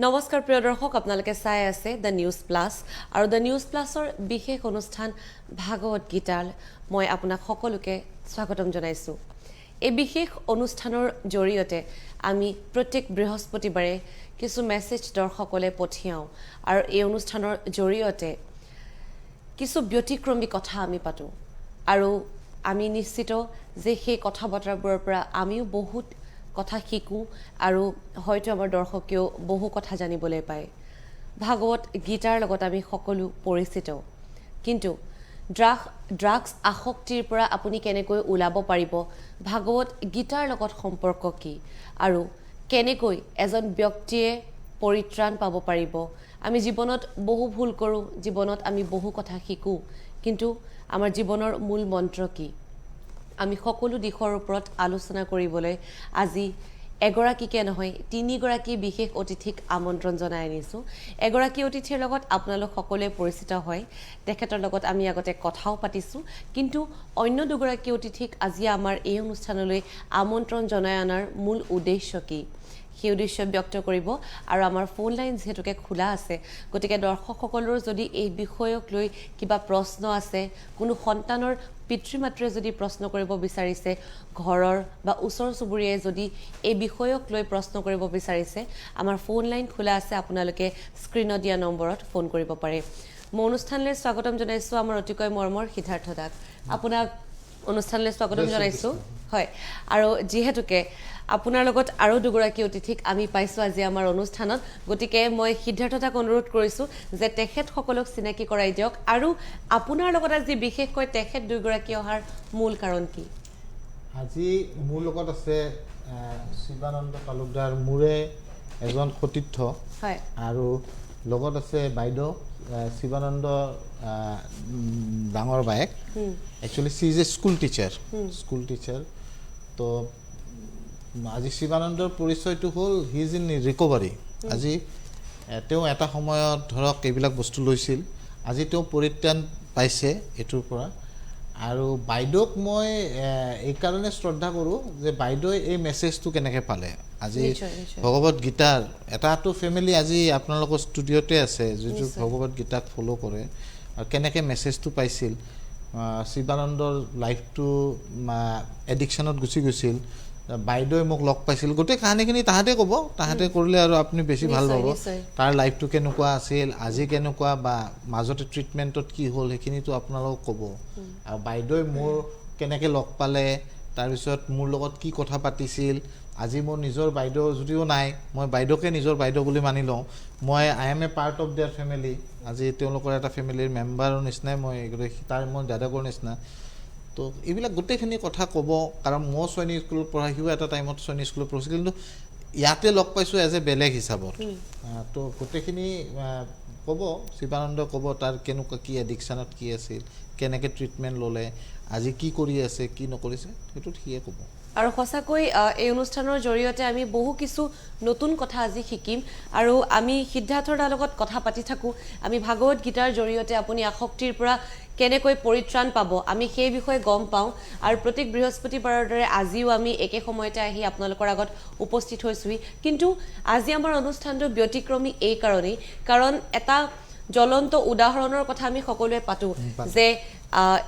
নমস্কাৰ প্ৰিয় দৰ্শক আপোনালোকে চাই আছে দ্য নিউজ প্লাছ আৰু দ্য নিউজ প্লাছৰ বিশেষ অনুষ্ঠান ভাগৱত গীতাল মই আপোনাক সকলোকে স্বাগতম জনাইছো এই বিশেষ অনুষ্ঠানৰ জৰিয়তে আমি প্ৰত্যেক বৃহস্পতিবাৰে কিছু মেছেজ দৰ্শকলে পঠিয়াও আৰু এই অনুষ্ঠানৰ জৰিয়তে কিছু ব্যতিক্ৰমী কথা আমি পাতো আৰু আমি নিশ্চিত যে সেই কথা বতৰাবোৰৰ পৰা আমিও বহুত কথা শিকো আৰু হয়তো আমাৰ দৰ্শকেও বহু কথা জানিবলৈ পায় ভাগৱত গীতাৰ লগত আমি সকলো পৰিচিত কিন্তু ড্ৰাগছ আসক্তিৰ পৰা আপুনি কেনেকৈ ওলাব পাৰিব ভাগৱত গীতাৰ লগত সম্পৰ্ক কি আৰু কেনেকৈ এজন ব্যক্তিয়ে পৰিত্ৰাণ পাব পাৰিব আমি জীৱনত বহু ভুল কৰো জীৱনত আমি বহু কথা শিকো কিন্তু আমাৰ জীৱনৰ মূল মন্ত্ৰ কি আমি সকলো দিশৰ ওপৰত আলোচনা কৰিবলৈ আজি এগৰাকীকে নহয় তিনিগৰাকী বিশেষ অতিথিক আমন্ত্ৰণ জনাই আনিছো এগৰাকী অতিথিৰ লগত আপোনালোক সকলোৱে পৰিচিত হয় তেখেতৰ লগত আমি আগতে কথাও পাতিছো কিন্তু অন্য দুগৰাকী অতিথিক আজি আমাৰ এই অনুষ্ঠানলৈ আমন্ত্ৰণ জনাই আনাৰ মূল উদ্দেশ্য কি সেই উদ্দেশ্য ব্যক্ত কৰিব আৰু আমাৰ ফোন লাইন যেহেতুকে খোলা আছে গতিকে দৰ্শকসকলৰ যদি এই বিষয়ক লৈ কিবা প্ৰশ্ন আছে কোনো সন্তানৰ পিতৃ-মাতৃয়ে যদি প্ৰশ্ন কৰিব বিচাৰিছে ঘৰৰ বা ওচৰ চুবুৰীয়ে যদি এই বিষয়ক লৈ প্ৰশ্ন কৰিব বিচাৰিছে আমাৰ ফোন লাইন খোলা আছে আপোনালোকে স্ক্ৰিনত দিয়া নম্বৰত ফোন কৰিব পাৰে মই অনুষ্ঠানলৈ স্বাগতম জনাইছো আমাৰ অতিকৈ মৰমৰ সিদ্ধাৰ্থ দাক আপোনাক অনুষ্ঠানলৈ স্বাগতম জনাইছো হয় আৰু যেহেতুকে আপোনাৰ লগত আৰু দুগৰাকী অতিথিক আমি পাইছো আজি আমাৰ অনুষ্ঠানত গতিকে মই সিদ্ধাৰ্থতাক অনুৰোধ কৰিছো যে তেখেত সকলক চিনাকি কৰাই দিয়ক আৰু আপোনাৰ লগত আজি বিশেষকৈ তেখেত দুগৰাকী অহাৰ মূল কাৰণ কি আজি মোৰ লগত আছে শিৱানন্দ তালুকদাৰ মোৰে এজন সতীৰ্থ হয় আৰু লগত আছে বাইদেউ শিৱানন্দ ডাঙৰ বায়েক actually she is a school teacher তো আজি শিৱানন্দৰ পৰিচয়টো হ'ল হি ইজ ইন ৰিকভাৰী আজি তেওঁ এটা সময়ত ধৰক এইবিলাক বস্তু লৈছিল আজি তেওঁ পৰিত্ৰাণ পাইছে এইটোৰ পৰা আৰু বাইদেউক মই এই কাৰণে শ্ৰদ্ধা কৰোঁ যে বাইদেৱে এই মেছেজটো কেনেকৈ পালে আজি ভগৱত গীতাৰ এটাটো ফেমিলি আজি আপোনালোকৰ ষ্টুডিঅ'তে আছে যিটো ভগৱত গীতাক ফ'ল' কৰে আৰু কেনেকৈ মেছেজটো পাইছিল শিৱানন্দৰ লাইফটো এডিকশ্যনত গুচি গৈছিল বাইদেৱে মোক লগ পাইছিল গোটেই কাহিনীখিনি তাহাঁতে ক'ব তাহাঁতে কৰিলে আৰু আপুনি বেছি ভাল পাব তাৰ লাইফটো কেনেকুৱা আছিল আজি কেনেকুৱা বা মাজতে ট্ৰিটমেণ্টত কি হ'ল সেইখিনিতো আপোনালোকক ক'ব আৰু বাইদেৱে মোৰ কেনেকৈ লগ পালে তাৰপিছত মোৰ লগত কি কথা পাতিছিল আজি মোৰ নিজৰ বাইদেউ যদিও নাই মই বাইদেউকে নিজৰ বাইদেউ বুলি মানি লওঁ মই I M A part of there family আজি তেওঁলোকৰ এটা ফেমিলিৰ মেম্বাৰৰ নিচিনাই মই তাৰ মই দাদাকৰ নিচিনা তো এইবিলাক গোটেইখিনি কথা ক'ব কাৰণ মই সৈনিক স্কুলত পঢ়া সিও এটা টাইমত সৈনিক স্কুলত পঢ়িছিল কিন্তু ইয়াতে লগ পাইছোঁ এজ এ বেলেগ হিচাপত তো গোটেইখিনি ক'ব শিৱানন্দ ক'ব তাৰ কেনেকুৱা কি এডিকশ্যনত কি আছিল কেনেকৈ ট্ৰিটমেণ্ট ল'লে আজি কি কৰি আছে কি নকৰিছে সেইটোত সিয়ে ক'ব আৰু সঁচাকৈ এই অনুষ্ঠানৰ জৰিয়তে আমি বহু কিছু নতুন কথা আজি শিকিম আৰু আমি সিদ্ধাৰ্থৰ লগত কথা পাতি থাকোঁ আমি ভাগৱত গীতাৰ জৰিয়তে আপুনি আসক্তিৰ পৰা কেনেকৈ পৰিত্ৰাণ পাব আমি সেই বিষয়ে গম পাওঁ আৰু প্ৰত্যেক বৃহস্পতিবাৰৰ দৰে আজিও আমি একে সময়তে আহি আপোনালোকৰ আগত উপস্থিত হৈছোহি কিন্তু আজি আমাৰ অনুষ্ঠানটো ব্যতিক্ৰমী এই কাৰণেই কাৰণ এটা জ্বলন্ত উদাহৰণৰ কথা আমি সকলোৱে পাতোঁ যে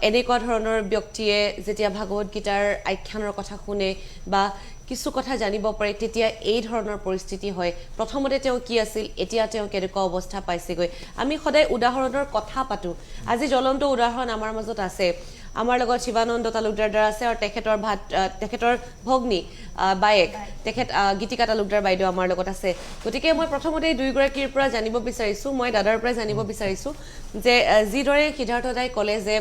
এনেকুৱা ধৰণৰ ব্যক্তিয়ে যেতিয়া ভাগৱত গীতাৰ আখ্যানৰ কথা শুনে বা কিছু কথা জানিব পাৰে তেতিয়া এই ধৰণৰ পৰিস্থিতি হয় প্ৰথমতে তেওঁ কি আছিল এতিয়া তেওঁ কেনেকুৱা অৱস্থা পাইছেগৈ আমি সদায় উদাহৰণৰ কথা পাতোঁ আজি জ্বলন্ত উদাহৰণ আমাৰ মাজত আছে আমাৰ লগত শিৱানন্দ তালুকদাৰ আছে আৰু তেখেতৰ ভগ্নী বায়েক তেখেত গীতিকা তালুকদাৰ বাইদেউ আমাৰ লগত আছে গতিকে মই প্ৰথমতে দুইগৰাকীৰ পৰা জানিব বিচাৰিছোঁ মই দাদাৰ পৰা জানিব বিচাৰিছোঁ যে যিদৰে সিদ্ধাৰ্থ দাই ক'লে যে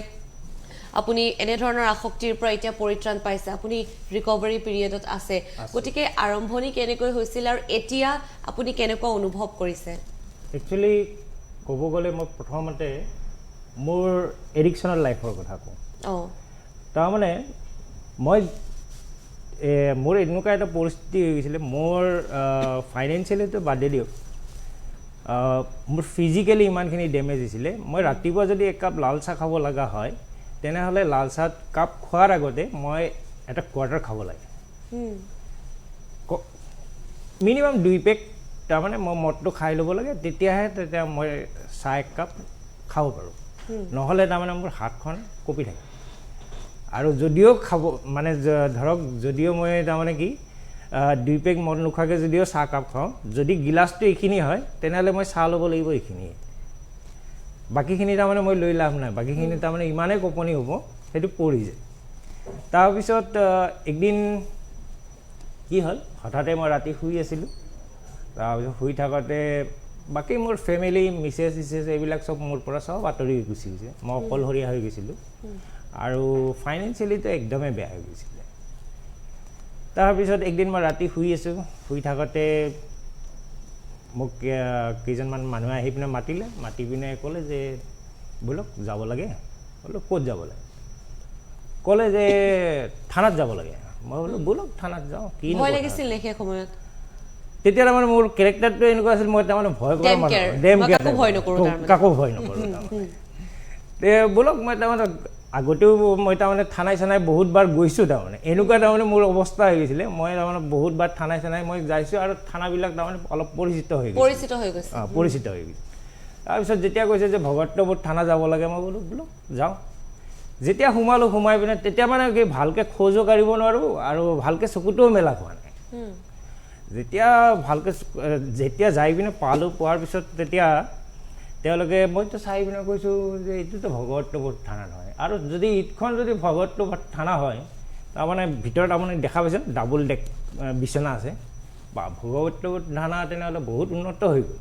আপুনি এনেধৰণৰ আসক্তিৰ পৰা এতিয়া পৰিত্ৰাণ পাইছে আপুনি ৰিকভাৰী পিৰিয়ডত আছে গতিকে আৰম্ভণি কেনেকৈ হৈছিল আৰু এতিয়া আপুনি কেনেকুৱা অনুভৱ কৰিছে একচুৱেলি ক'ব গ'লে মই প্ৰথমতে মোৰ এডিকশ্যনৰ লাইফৰ কথা কওঁ তাৰমানে মই মোৰ এনেকুৱা এটা পৰিস্থিতি হৈ গৈছিলে মোৰ ফাইনেন্সিয়েলিটো বাদে দিয়ক মোৰ ফিজিকেলি ইমানখিনি ডেমেজ হৈছিলে মই ৰাতিপুৱা যদি একাপ লাল চাহ খাব লগা হয় তেনেহ'লে লাল চাহ কাপ খোৱাৰ আগতে মই এটা কোৱাৰ্টাৰ খাব লাগে মিনিমাম 2 পেক তাৰমানে মই মদটো খাই ল'ব লাগে তেতিয়া মই চাহ এক কাপ খাব পাৰোঁ নহ'লে তাৰমানে মোৰ হাতখন কঁপি থাকে আৰু যদিও খাব মানে ধৰক যদিও মই তাৰমানে কি 2 পেক মদ নোখোৱাকৈ যদিও চাহ কাপ খাওঁ যদি গিলাচটো এইখিনি হয় তেনেহ'লে মই চাহ ল'ব লাগিব এইখিনিয়ে বাকীখিনি তাৰমানে মই লৈ লাভ নাই বাকীখিনি তাৰমানে ইমানেই কঁপনি হ'ব সেইটো পৰি যায় তাৰপিছত একদিন কি হ'ল হঠাতে মই ৰাতি শুই আছিলোঁ তাৰপিছত শুই থাকোঁতে বাকী মোৰ ফেমিলি মিছেছ এইবিলাক চব মোৰ পৰা চব আঁতৰি গুচি গৈছে মই অকলশৰীয়া হৈ গৈছিলোঁ আৰু ফাইনেন্সিয়েলিটো একদমেই বেয়া হৈ গৈছিলে তাৰপিছত একদিন মই ৰাতি শুই আছোঁ শুই থাকোঁতে মোক কেইজনমান মানুহে আহি পিনে মাতি পিনে ক'লে যে বোলক যাব লাগে বোলো ক'ত যাব লাগে ক'লে যে থানাত যাব লাগে মই বোলো বোলক থানাত যাওঁ কি ভয় লাগিছিল নেকি সেই সময়ত তেতিয়া তাৰমানে মোৰ কেৰেক্টাৰটো এনেকুৱা আছিল মই তাৰমানে ভয় কৰা মানুহ কাকো ভয় নকৰোঁ তে বোলক মই তাৰমানে আগতেও মই তাৰমানে থানাই চানাই বহুতবাৰ গৈছোঁ তাৰমানে এনেকুৱা তাৰমানে মোৰ অৱস্থা হৈ গৈছিলে মই তাৰমানে বহুতবাৰ থানাই চানাই মই যাইছোঁ আৰু থানাবিলাক তাৰমানে অলপ পৰিচিত হৈ গৈছে তাৰপিছত যেতিয়া কৈছে যে ভগৱতপুৰ থানা যাব লাগে মই বোলো যাওঁ যেতিয়া সোমাই পিনে তেতিয়া মানে কি ভালকৈ খোজো কাঢ়িব নোৱাৰোঁ আৰু ভালকৈ চকুটোও মেলা হোৱা নাই যেতিয়া যাই পিনে পোৱাৰ পিছত তেতিয়া তেওঁলোকে মইতো চাই পিনে কৈছোঁ যে এইটোতো ভগৱতপুৰ থানা নহয় আৰু যদি ইখন যদি ভগৱতপুৰ থানা হয় তাৰমানে ভিতৰত আপুনি দেখা পাইছে ডাবল ডেক বিচনা আছে বা ভগৱতপুৰ থানা তেনেহ'লে বহুত উন্নত হৈ গ'ল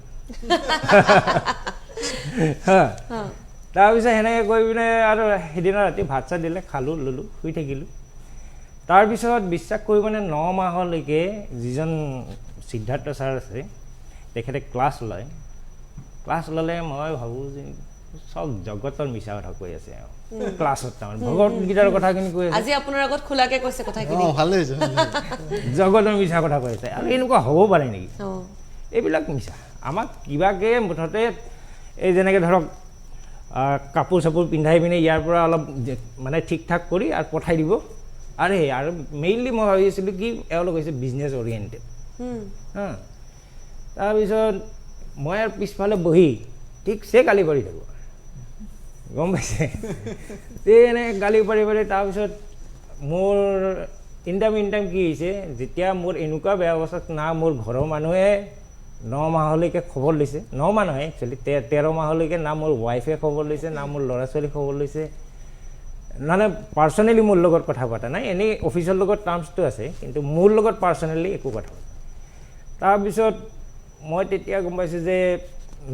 তাৰপিছত সেনেকৈ গৈ পিনে আৰু সেইদিনা ৰাতি ভাত চাত দিলে খালোঁ ল'লোঁ শুই থাকিলোঁ তাৰপিছত বিশ্বাস কৰিবনে 9 মাহলৈকে যিজন সিদ্ধাৰ্থ ছাৰ আছে তেখেতে ক্লাছ ল'লে মই ভাবোঁ যে চব জগতৰ মিছা কথা কৈ আছে ক্লাছত তাৰমানে ভগৱদ্গীতাৰ কথাখিনি কৈ আছে আজি আপোনাৰ আগত খোলাকৈ কৈছে কথাখিনি ভালেই জগতৰ মিছা কথা কৈ আছে আৰু এনেকুৱা হ'ব পাৰে নেকি এইবিলাক মিছা আমাক কিবাকৈ মুঠতে এই যেনেকৈ ধৰক কাপোৰ চাপোৰ পিন্ধাই পিনে ইয়াৰ পৰা অলপ মানে ঠিক ঠাক কৰি আৰু পঠাই দিব আৰু মেইনলি মই ভাবিছিলোঁ কি এওঁলোক হৈছে বিজনেছ অৰিয়েণ্টেড তাৰপিছত মই আৰু পিছফালে বহি ঠিকছে গালি পাৰি থাকোঁ গম পাইছে এনে গালি পাৰি তাৰপিছত মোৰ ইনটাইম কি হৈছে যেতিয়া মোৰ এনেকুৱা বেয়া অৱস্থাত না মোৰ ঘৰৰ মানুহে 9 মাহলৈকে খবৰ লৈছে 9 মাহ নহয় একচুৱেলি 13 মাহলৈকে না মোৰ ৱাইফে খবৰ লৈছে না মোৰ ল'ৰা ছোৱালী খবৰ লৈছে মানে পাৰ্চনেলি মোৰ লগত কথা পতা নাই এনেই অফিচৰ লগত টাৰ্মছটো আছে কিন্তু মোৰ লগত পাৰ্চনেলি একো কথা পতা তাৰপিছত মই তেতিয়া গম পাইছোঁ যে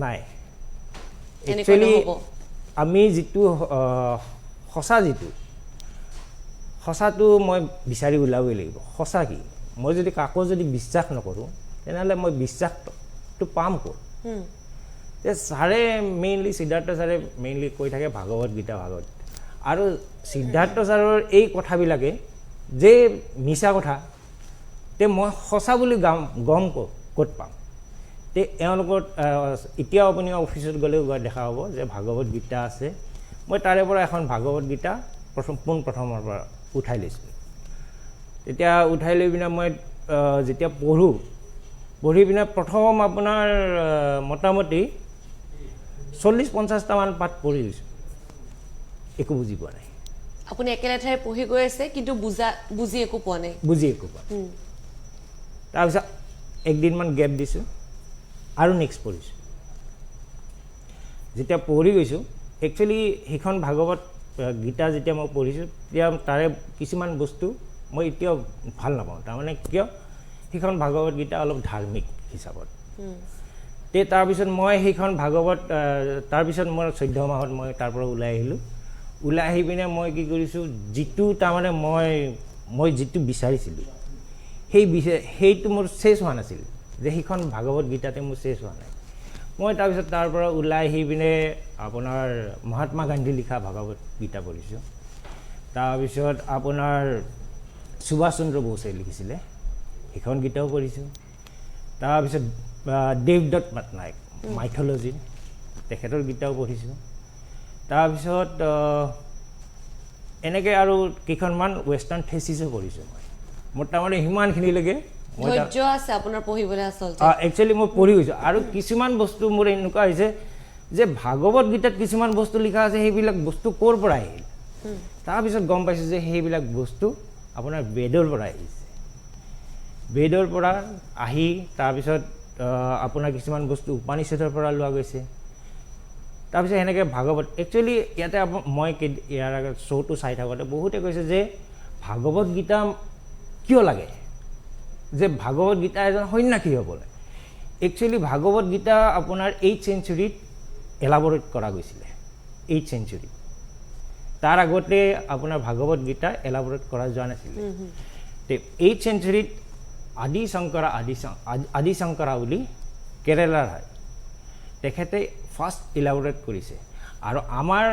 নাই একচুৱেলি আমি যিটো সঁচাটো মই বিচাৰি ওলাবই লাগিব সঁচা কি মই যদি কাকো যদি বিশ্বাস নকৰোঁ তেনেহ'লে মই বিশ্বাসটো পাম ক'ত ছাৰে মেইনলি সিদ্ধাৰ্থ ছাৰে মেইনলি কৈ থাকে ভাগৱত গীতা আৰু সিদ্ধাৰ্থ ছাৰৰ এই কথাবিলাকে যে মিছা কথা তে মই সঁচা বুলি গম ক'ত পাম তে এওঁলোকৰ এতিয়াও আপুনি অফিচত গ'লেও দেখা হ'ব যে ভাগৱত গীতা আছে মই তাৰে পৰা এখন ভাগৱত গীতা পোনপ্ৰথমৰ পৰা উঠাই লৈছিলোঁ তেতিয়া উঠাই লৈ পিনে মই যেতিয়া পঢ়ি পিনে প্ৰথম আপোনাৰ মোটামুটি 40-50টামান পাঠ পঢ়ি লৈছোঁ একো বুজি পোৱা নাই আপুনি একেটা ঠাইত পঢ়ি গৈ আছে কিন্তু বুজি একো পোৱা নাই তাৰপিছত একদিনমান গেপ দিছোঁ আৰু নেক্সট পঢ়িছোঁ যেতিয়া পঢ়ি গৈছোঁ একচুৱেলি সেইখন ভাগৱত গীতা যেতিয়া মই পঢ়িছোঁ তেতিয়া তাৰে কিছুমান বস্তু মই এতিয়াও ভাল নাপাওঁ তাৰমানে কিয় সেইখন ভাগৱত গীতা অলপ ধাৰ্মিক হিচাপত তাৰপিছত মই সেইখন ভাগৱত তাৰপিছত মই 14 মাহত মই তাৰ পৰা ওলাই আহি পিনে মই কি কৰিছোঁ যিটো তাৰমানে মই যিটো বিচাৰিছিলোঁ সেইটো মোৰ চেছ হোৱা নাছিল যে সেইখন ভাগৱত গীতাতে মোৰ চেছ হোৱা নাই মই তাৰপিছত তাৰ পৰা ওলাই আহি পিনে আপোনাৰ মহাত্মা গান্ধী লিখা ভাগৱত গীতা পঢ়িছোঁ তাৰপিছত আপোনাৰ সুভাষ চন্দ্ৰ বোসে লিখিছিলে সেইখন গীতাও পঢ়িছোঁ তাৰপিছত দেৱদত্ত পটনায়ক মাইথলজি তেখেতৰ গীতাও পঢ়িছোঁ তাৰপিছত এনেকৈ আৰু কেইখনমান ৱেষ্টাৰ্ণ থেচিছো পঢ়িছোঁ মই মোটামুটি সিমানখিনিলৈকে ধৈৰ্য আছে আপোনাৰ পঢ়িবলৈ আচলতে একচুৱেলি মই পঢ়ি গৈছোঁ আৰু কিছুমান বস্তু মোৰ এনেকুৱা হৈছে যে ভাগৱত গীতাত কিছুমান বস্তু লিখা আছে সেইবিলাক বস্তু ক'ৰ পৰা আহিল তাৰপিছত গম পাইছোঁ যে সেইবিলাক বস্তু আপোনাৰ বেদৰ পৰা আহিছে বেদৰ পৰা আহি তাৰপিছত আপোনাৰ কিছুমান বস্তু উপনিষদৰ পৰা লোৱা গৈছে তাৰপিছত সেনেকৈ ভাগৱত একচুৱেলি ইয়াতে মই ইয়াৰ আগত শ্ব'টো চাই থাকোঁতে বহুতে কৈছে যে ভাগৱত গীতা কিয় লাগে যে ভাগৱত গীতা এজন সন্ন্যাসী হ'বলৈ একচুৱেলি ভাগৱত গীতা আপোনাৰ 8th centuryত এলাবৰেট কৰা গৈছিলে 8th century তাৰ আগতে আপোনাৰ ভাগৱত গীতা এলাবৰেট কৰা যোৱা নাছিলে 8th centuryত আদি শংকৰা বুলি কেৰেলাৰ হয় তেখেতে ফাৰ্ষ্ট ইলাবৰেট কৰিছে আৰু আমাৰ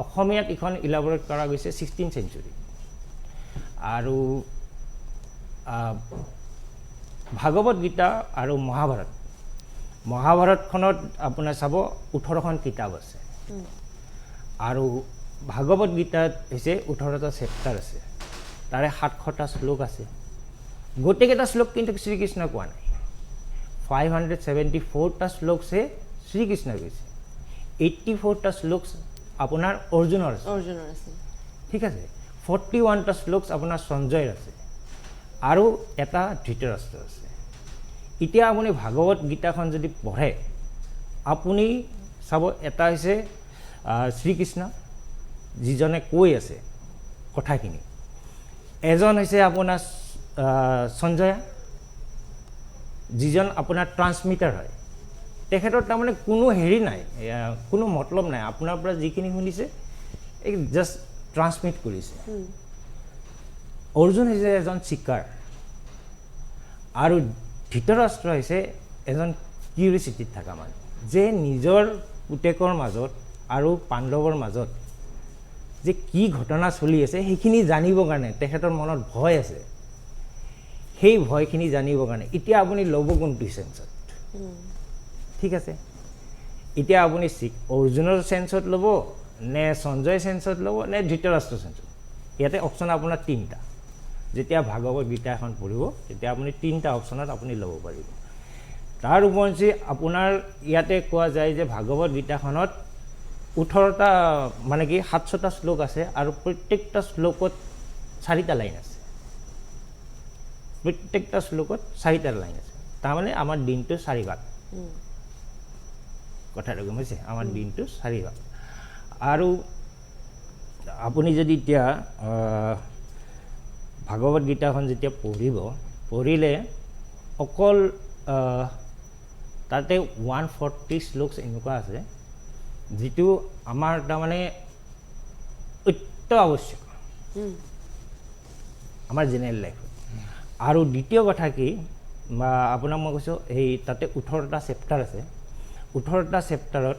অসমীয়াত ইখন ইলাবৰেট কৰা গৈছে 16th century আৰু ভাগৱত গীতা আৰু মহাভাৰতখনত আপোনাৰ চাব 18খন কিতাপ আছে আৰু ভাগৱত গীতাত হৈছে 18টা চেপ্টাৰ আছে তাৰে 700টা শ্লোক আছে গোটেইকেইটা শ্লোক কিন্তু শ্ৰীকৃষ্ণ কোৱা নাই 574টা শ্লোকছে শ্ৰীকৃষ্ণই কৈছে 84টা শ্লোক আপোনাৰ অৰ্জুনৰ আছে ঠিক আছে 41টা শ্লোক আপোনাৰ সঞ্জয়ৰ আছে আৰু এটা ধৃতৰাষ্ট্ৰ আছে এতিয়া আপুনি ভাগৱত গীতাখন যদি পঢ়ে আপুনি চাব এটা হৈছে শ্ৰীকৃষ্ণ যিজনে কৈ আছে কথাখিনি এজন হৈছে আপোনাৰ সঞ্জয় যিজন আপোনাৰ ট্ৰান্সমিটাৰ হয় তেখেতৰ তাৰমানে কোনো হেৰি নাই কোনো মতলব নাই আপোনাৰ পৰা যিখিনি শুনিছে এই জাষ্ট ট্ৰান্সমিট কৰিছে অৰ্জুন হৈছে এজন চিকাৰ আৰু ধৃতৰাষ্ট্ৰ হৈছে এজন কিউৰিচিটিত থকা মানুহ যে নিজৰ পুতেকৰ মাজত আৰু পাণ্ডৱৰ মাজত যে কি ঘটনা চলি আছে সেইখিনি জানিবৰ কাৰণে তেখেতৰ মনত ভয় আছে সেই ভয়খিনি জানিবৰ কাৰণে এতিয়া আপুনি ল'ব কোনটো চেন্সত ঠিক আছে এতিয়া আপুনি অৰ্জুনৰ চেন্সত ল'ব নে সঞ্জয় চেন্সত ল'ব নে ধৃতৰাষ্ট্ৰ চেন্সত ইয়াতে অপশ্যন আপোনাৰ 3টা যেতিয়া ভাগৱত গীতা এখন পঢ়িব তেতিয়া আপুনি 3টা অপশ্যনত আপুনি ল'ব পাৰিব তাৰ উপৰিঞ্চি আপোনাৰ ইয়াতে কোৱা যায় যে ভাগৱত গীতাখনত 18টা মানে কি 700টা শ্লোক আছে আৰু প্ৰত্যেকটা শ্লোকত 4টা লাইন আছে প্ৰত্যেকটা শ্লোকত 4টা লাইন আছে তাৰমানে আমাৰ দিনটো 4 ভাগ কথাটো গম পাইছে আমাৰ দিনটো 4 ভাগ আৰু আপুনি যদি এতিয়া ভাগৱত গীতাখন যেতিয়া পঢ়িলে অকল তাতে 140 শ্লোক এনেকুৱা আছে যিটো আমাৰ তাৰমানে অত্যাৱশ্যক আমাৰ জেনেৰেল লাইফত আৰু দ্বিতীয় কথা কি আপোনাক মই কৈছোঁ এই তাতে 18টা চেপ্টাৰ আছে 18টা চেপ্টাৰত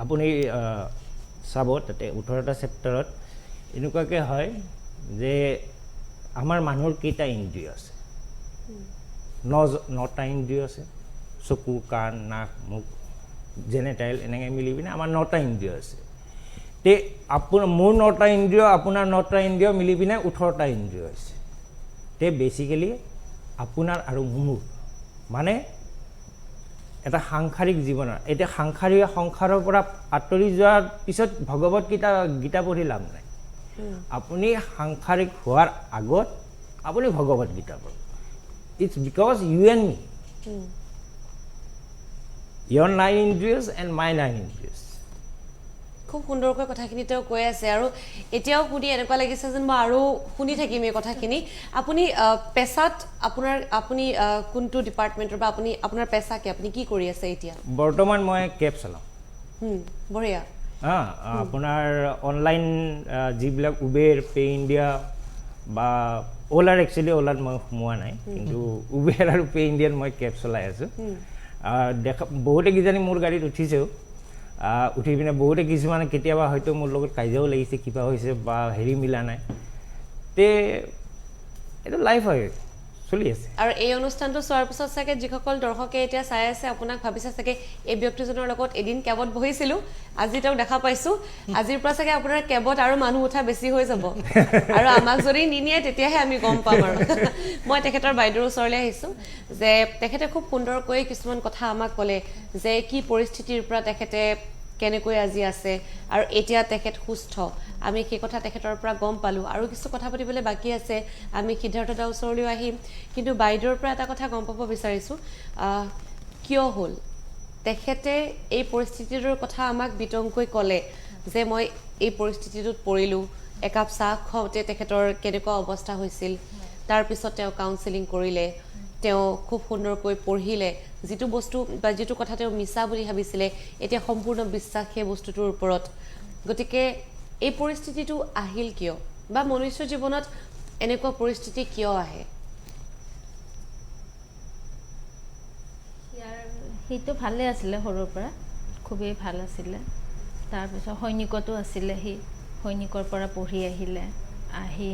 আপুনি চাব তাতে 18টা চেপ্টাৰত এনেকুৱাকৈ হয় যে আমাৰ মানুহৰ কেইটা ইন্দ্ৰিয় আছে 9টা ইন্দ্ৰিয় আছে চকু কাণ নাক মুখ জেনেটাইল এনেকৈ মিলি পিনে আমাৰ 9টা ইন্দ্ৰিয় আছে তে আপোনাৰ মোৰ 9টা ইন্দ্ৰিয় আপোনাৰ 9টা ইন্দ্ৰিয় মিলি পিনে 18টা ইন্দ্ৰিয় হৈছে তে বেচিকেলি আপোনাৰ আৰু মোৰ মানে এটা সাংসাৰিক জীৱনৰ এতিয়া সংসাৰৰ পৰা আঁতৰি যোৱাৰ পিছত ভগৱত গীতা পঢ়ি লাভ নাই আপুনি সাংসাৰিক হোৱাৰ আগত আপুনি ভগৱত গীতা পঢ়ক it's because you and me your 9 indriyas and my 9 indriyas খুব সুন্দৰকৈ কথাখিনি তেওঁ কৈ আছে আৰু এতিয়াও শুনি এনেকুৱা লাগিছে যেন মই আৰু শুনি থাকিম এই কথাখিনি আপুনি পেছাত আপুনি কোনটো ডিপাৰ্টমেণ্টৰ বা আপোনাৰ পেছা কি আপুনি কি কৰি আছে এতিয়া বৰ্তমান মই কেব চলাওঁ বঢ়িয়া আপোনাৰ অনলাইন যিবিলাক উবেৰ পে ইণ্ডিয়া বা অ'লাৰ একচুৱেলি অ'লাত মই সোমোৱা নাই কিন্তু উবেৰ আৰু পে ইণ্ডিয়াত মই কেব চলাই আছোঁ বহুতে কিজানি মোৰ গাড়ীত উঠিছেও উঠি পিনে বহুতে কিছুমানে কেতিয়াবা হয়তো মোৰ লগত কাজিয়াও লাগিছে কিবা হৈছে বা হেৰি মিলা নাই তে এইটো লাইফ হয় চলি আছে আৰু এই অনুষ্ঠানটো চোৱাৰ পিছত চাগে যিসকল দৰ্শকে এতিয়া চাই আছে আপোনাক ভাবিছে চাগে এই ব্যক্তিজনৰ লগত এদিন কেবত বহিছিলোঁ আজি তেওঁক দেখা পাইছোঁ আজিৰ পৰা চাগে আপোনাৰ কেবত আৰু মানুহ উঠা বেছি হৈ যাব আৰু আমাক যদি নিনিয়ে তেতিয়াহে আমি গম পাম আৰু মই তেখেতৰ বাইদেউৰ ওচৰলৈ আহিছোঁ যে তেখেতে খুব সুন্দৰকৈ কিছুমান কথা আমাক ক'লে যে কি পৰিস্থিতিৰ পৰা তেখেতে কেনেকৈ আজি আছে আৰু এতিয়া তেখেত সুস্থ আমি সেই কথা তেখেতৰ পৰা গম পালোঁ আৰু কিছু কথা পাতিবলৈ বাকী আছে আমি সিদ্ধাৰ্থ দাৰ ওচৰলৈও আহিম কিন্তু বাইদেউৰ পৰা এটা কথা গম পাব বিচাৰিছোঁ কিয় হ'ল তেখেতে এই পৰিস্থিতিটোৰ কথা আমাক বিতংকৈ ক'লে যে মই এই পৰিস্থিতিটোত পৰিলোঁ একাপ চাহ খাওঁতে তেখেতৰ কেনেকুৱা অৱস্থা হৈছিল তাৰপিছত তেওঁ কাউন্সেলিং কৰিলে তেওঁ খুব সুন্দৰকৈ পঢ়িলে যিটো বস্তু বা যিটো কথা তেওঁ মিছা বুলি ভাবিছিলে এতিয়া সম্পূৰ্ণ বিশ্বাস সেই বস্তুটোৰ ওপৰত গতিকে এই পৰিস্থিতিটো আহিল কিয় বা মনুষ্য জীৱনত এনেকুৱা পৰিস্থিতি কিয় আহে সেইটো ভালে আছিলে সৰুৰ পৰা খুবেই ভাল আছিলে তাৰপিছত সৈনিকতো আছিলে সি সৈনিকৰ পৰা পঢ়ি আহিলে আহি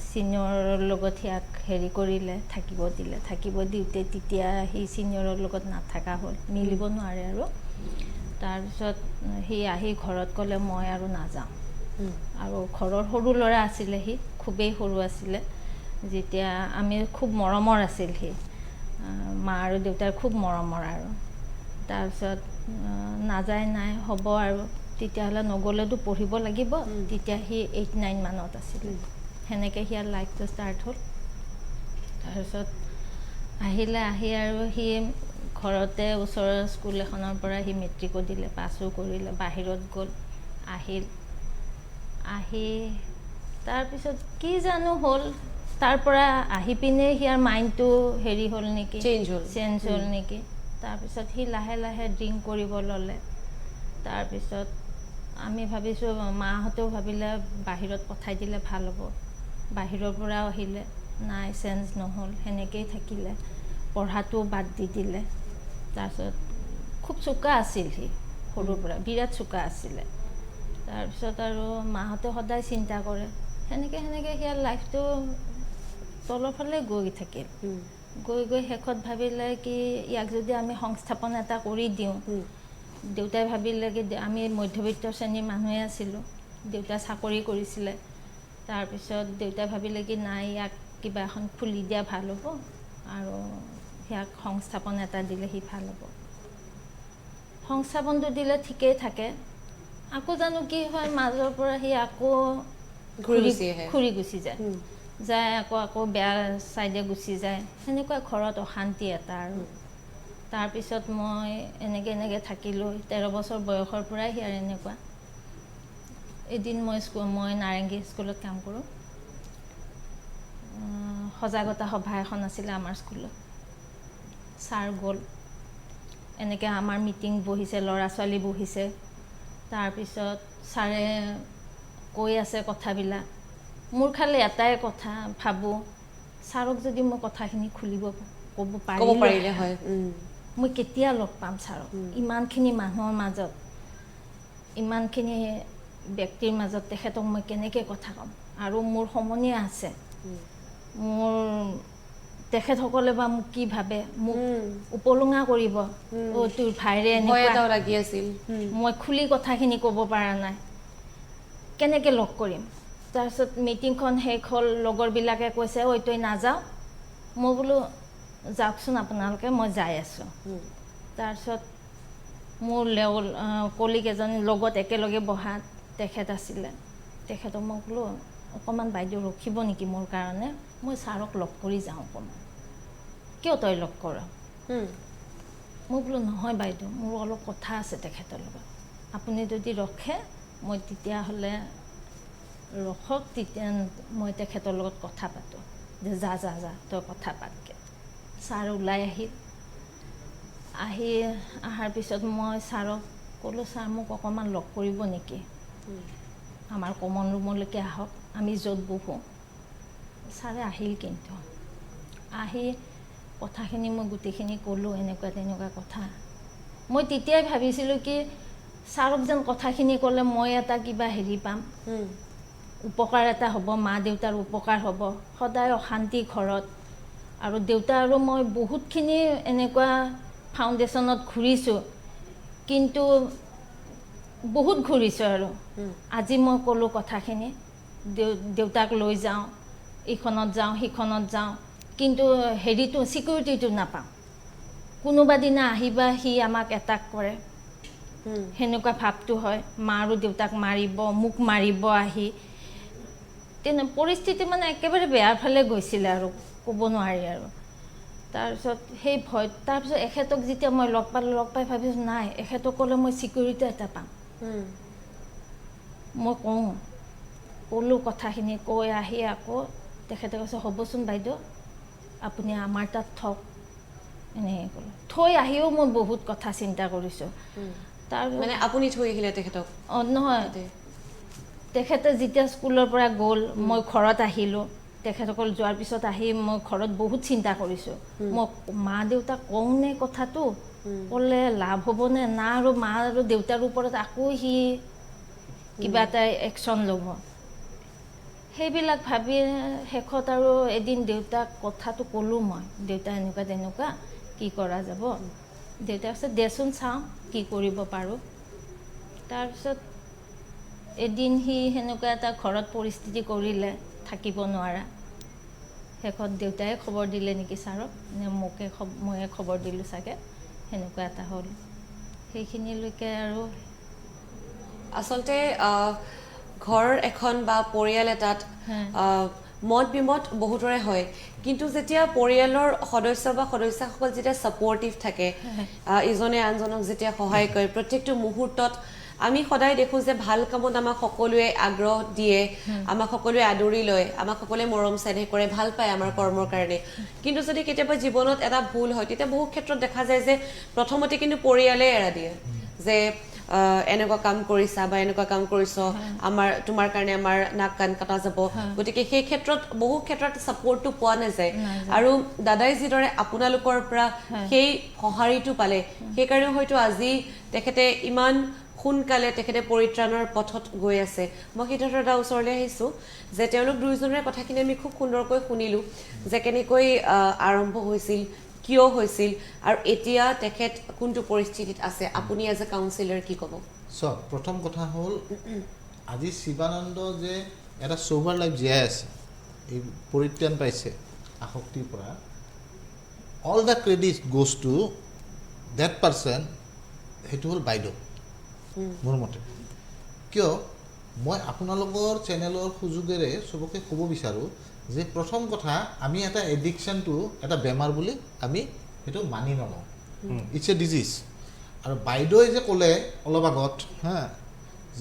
ছিনিয়ৰৰ লগত সিয়াক হেৰি কৰিলে থাকিব দিওঁতে তেতিয়া সি ছিনিয়ৰৰ লগত নাথাকা হ'ল মিলিব নোৱাৰে আৰু তাৰপিছত সি আহি ঘৰত ক'লে মই আৰু নাযাওঁ আৰু ঘৰৰ সৰু ল'ৰা আছিলে সি খুবেই সৰু আছিলে যেতিয়া আমি খুব মৰমৰ আছিল সি মা আৰু দেউতাৰ খুব মৰমৰ আৰু তাৰপিছত নাযায় নাই হ'ব আৰু তেতিয়াহ'লে নগ'লেতো পঢ়িব লাগিব তেতিয়া সি 8-9 মানত আছিলে সেনেকৈ সিয়াৰ লাইফটো ষ্টাৰ্ট হ'ল তাৰপিছত আহিলে আহি আৰু সি ঘৰতে ওচৰৰ স্কুল এখনৰ পৰা সি মেট্ৰিকো দিলে পাছো কৰিলে বাহিৰত গ'ল আহিল আহি তাৰপিছত কি জানো হ'ল তাৰ পৰা আহি পিনে সিয়াৰ মাইণ্ডটো হেৰি হ'ল নেকি চেঞ্জ হ'ল নেকি তাৰপিছত সি লাহে লাহে ড্ৰিংক কৰিব ল'লে তাৰপিছত আমি ভাবিছোঁ মাহঁতেও ভাবিলে বাহিৰত পঠাই দিলে ভাল হ'ব বাহিৰৰ পৰা আহিলে নাই চেঞ্জ নহ'ল সেনেকৈয়ে থাকিলে পঢ়াটোও বাদ দি দিলে তাৰপিছত খুব চোকা আছিল সি সৰুৰ পৰা বিৰাট চোকা আছিলে তাৰপিছত আৰু মাহঁতে সদায় চিন্তা কৰে সেনেকৈ সিয়াৰ লাইফটো তলৰ ফালে গৈ থাকিল গৈ শেষত ভাবিলে কি ইয়াক যদি আমি সংস্থাপন এটা কৰি দিওঁ দেউতাই ভাবিলে কি আমি মধ্যবিত্ত শ্ৰেণীৰ মানুহে আছিলোঁ দেউতাই চাকৰি কৰিছিলে তাৰপিছত দেউতাই ভাবিলে কি নাই ইয়াক কিবা এখন খুলি দিয়া ভাল হ'ব আৰু ইয়াক সংস্থাপন এটা দিলে সি ভাল হ'ব সংস্থাপনটো দিলে ঠিকেই থাকে আকৌ জানো কি হয় মাজৰ পৰা সি আকৌ ঘূৰি গুচি যায় আকৌ বেয়া চাইডে গুচি যায় সেনেকুৱা ঘৰত অশান্তি এটা আৰু তাৰপিছত মই এনেকৈ থাকিলোঁ 13 বছৰ বয়সৰ পৰাই সিয়াৰ এনেকুৱা এদিন মই নাৰেংগী স্কুলত কাম কৰোঁ সজাগতা সভা এখন আছিলে আমাৰ স্কুলত ছাৰ গ'ল এনেকৈ আমাৰ মিটিং বহিছে ল'ৰা ছোৱালী বহিছে তাৰপিছত ছাৰে কৈ আছে কথাবিলাক মোৰ খালি এটাই কথা ভাবোঁ ছাৰক যদি মই কথাখিনি ক'ব পাৰিলে হয় মই কেতিয়া লগ পাম ছাৰক ইমানখিনি মানুহৰ মাজত ইমানখিনি ব্যক্তিৰ মাজত তেখেতক মই কেনেকৈ কথা ক'ম আৰু মোৰ সমনীয়া আছে মোৰ তেখেতসকলে বা মোক কি ভাবে মোক উপলুঙা কৰিব তোৰ ভাইৰে এনেকুৱা লাগি আছিল মই খুলি কথাখিনি ক'ব পৰা নাই কেনেকৈ লগ কৰিম তাৰপিছত মিটিংখন শেষ হ'ল লগৰবিলাকে কৈছে ঐ তই নাযাওঁ মই বোলো যাওকচোন আপোনালোকে মই যাই আছোঁ তাৰপিছত মোৰ কলিগ এজনী লগত একেলগে বহা তেখেত আছিলে তেখেতক মই বোলো অকণমান বাইদেউ ৰখিব নেকি মোৰ কাৰণে মই ছাৰক লগ কৰি যাওঁ অকণমান কিয় তই লগ কৰ মই বোলো নহয় বাইদেউ মোৰ অলপ কথা আছে তেখেতৰ লগত আপুনি যদি ৰখে মই তেতিয়াহ'লে ৰখক তেতিয়া মই তেখেতৰ লগত কথা পাতোঁ যে যা তই কথা পাতকৈ ছাৰ ওলাই অহাৰ পিছত মই ছাৰক ক'লোঁ ছাৰ মোক অকণমান লগ কৰিব নেকি আমাৰ কমন ৰুমলৈকে আহক আমি য'ত বহোঁ ছাৰে আহিল কিন্তু আহি কথাখিনি মই গোটেইখিনি ক'লোঁ এনেকুৱা তেনেকুৱা কথা মই তেতিয়াই ভাবিছিলোঁ কি ছাৰক যেন কথাখিনি ক'লে মই এটা কিবা হেৰি পাম উপকাৰ এটা হ'ব, মা দেউতাৰ উপকাৰ হ'ব, সদায় অশান্তি ঘৰত। আৰু দেউতা আৰু মই বহুতখিনি এনেকুৱা ফাউণ্ডেশ্যনত ঘূৰিছোঁ, কিন্তু বহুত ঘূৰিছোঁ আৰু আজি মই ক'লোঁ কথাখিনি, দেউতাক লৈ যাওঁ, ইখনত যাওঁ সিখনত যাওঁ, কিন্তু হেৰিটো ছিকিউৰিটিটো নাপাওঁ। কোনোবা দিনা আহিবা সি আমাক এটাক কৰে, সেনেকুৱা ভাৱটো হয়। মা আৰু দেউতাক মাৰিব, মোক মাৰিব আহি, তেনে পৰিস্থিতি মানে একেবাৰে বেয়াৰ ফালে গৈছিলে আৰু ক'ব নোৱাৰি আৰু। তাৰপিছত সেই ভয়, তাৰপিছত এখেতক যেতিয়া মই লগ পাই ভাবিছোঁ নাই, এখেতক ক'লে মই ছিকিউৰিটি এটা পাম। মই ক'লোঁ কথাখিনি, কৈ আহি আকৌ তেখেতে কৈছে হ'বচোন বাইদেউ, আপুনি আমাৰ তাত থওক, এনেকৈ ক'লোঁ। থৈ আহিও মই বহুত কথা চিন্তা কৰিছোঁ। তাৰ মানে আপুনি থৈ আহিলে তেখেতক? নহয়, তেখেতে যেতিয়া স্কুলৰ পৰা গ'ল, মই ঘৰত আহিলোঁ। তেখেতসকল যোৱাৰ পিছত আহি মই ঘৰত বহুত চিন্তা কৰিছোঁ। মই মা দেউতাক কওঁনে কথাটো, ক'লে লাভ হ'বনে না, আৰু মা আৰু দেউতাৰ ওপৰত আকৌ সি কিবা এটা একশ্যন ল'ব। সেইবিলাক ভাবি শেষত আৰু এদিন দেউতাক কথাটো ক'লোঁ মই, দেউতা এনেকুৱা তেনেকুৱা, কি কৰা যাব? দেউতাই কৈছে দেচোন চাওঁ কি কৰিব পাৰোঁ। তাৰপিছত এদিন সি সেনেকুৱা এটা ঘৰত পৰিস্থিতি কৰিলে, থাকিব নোৱাৰা। শেষত দেউতাই খবৰ দিলে নেকি ছাৰক, নে ময়ে খবৰ দিলোঁ চাগে, সেনেকুৱা এটা হ'ল। সেইখিনিলৈকে আৰু আচলতে ঘৰ এখন বা পৰিয়াল এটাত মত বিমত বহুতৰে হয়, কিন্তু যেতিয়া পৰিয়ালৰ সদস্য বা সদস্যাসকল যেতিয়া ছাপৰ্টিভ থাকে, ইজনে আনজনক যেতিয়া সহায় কৰে, প্ৰত্যেকটো মুহূৰ্তত আমি সদায় দেখোঁ যে ভাল কামত আমাক সকলোৱে আগ্ৰহ দিয়ে, আমাক সকলোৱে আদৰি লয়, আমাক সকলোৱে মৰম চেনেহ কৰে, ভাল পায় আমাৰ কৰ্মৰ কাৰণে। কিন্তু যদি কেতিয়াবা জীৱনত এটা ভুল হয়, তেতিয়া বহু ক্ষেত্ৰত দেখা যায় যে প্ৰথমতে কিন্তু পৰিয়ালে এৰা দিয়ে, যে এনেকুৱা কাম কৰিছা বা এনেকুৱা কাম কৰিছ, তোমাৰ কাৰণে আমাৰ নাক কাণ কটা যাব। গতিকে সেই ক্ষেত্ৰত বহু ক্ষেত্ৰত ছাপৰ্টটো পোৱা নাযায়। আৰু দাদাই যিদৰে আপোনালোকৰ পৰা সেই সঁহাৰিটো পালে, সেইকাৰণে হয়তো আজি তেখেতে ইমান সোনকালে তেখেতে পৰিত্ৰাণৰ পথত গৈ আছে। মই সিদ্ধাৰ্থ দাদাৰ ওচৰলৈ আহিছোঁ যে তেওঁলোক দুয়োজনৰে কথাখিনি আমি খুব সুন্দৰকৈ শুনিলোঁ, যে কেনেকৈ আৰম্ভ হৈছিল, কিয় হৈছিল, আৰু এতিয়া তেখেত কোনটো পৰিস্থিতিত আছে। আপুনি এজ এ কাউন্সিলাৰ কি ক'ব? চাওক, প্ৰথম কথা হ'ল আজি শিৱানন্দ যে এটা ছ'ভাৰ লাইফ জীয়াই আছে, এই পৰিত্ৰাণ পাইছে আসক্তিৰ পৰা, all the credit goes to that person, সেইটো হ'ল বাইদেউ মোৰ মতে। কিয় মই আপোনালোকৰ চেনেলৰ সুযোগেৰে চবকে ক'ব বিচাৰোঁ যে প্ৰথম কথা, আমি এটা এডিকশ্যনটো এটা বেমাৰ বুলি আমি সেইটো মানি নলওঁ, ইটছ এ ডিজিজ। আৰু বাইদেৱে যে ক'লে অলপ আগত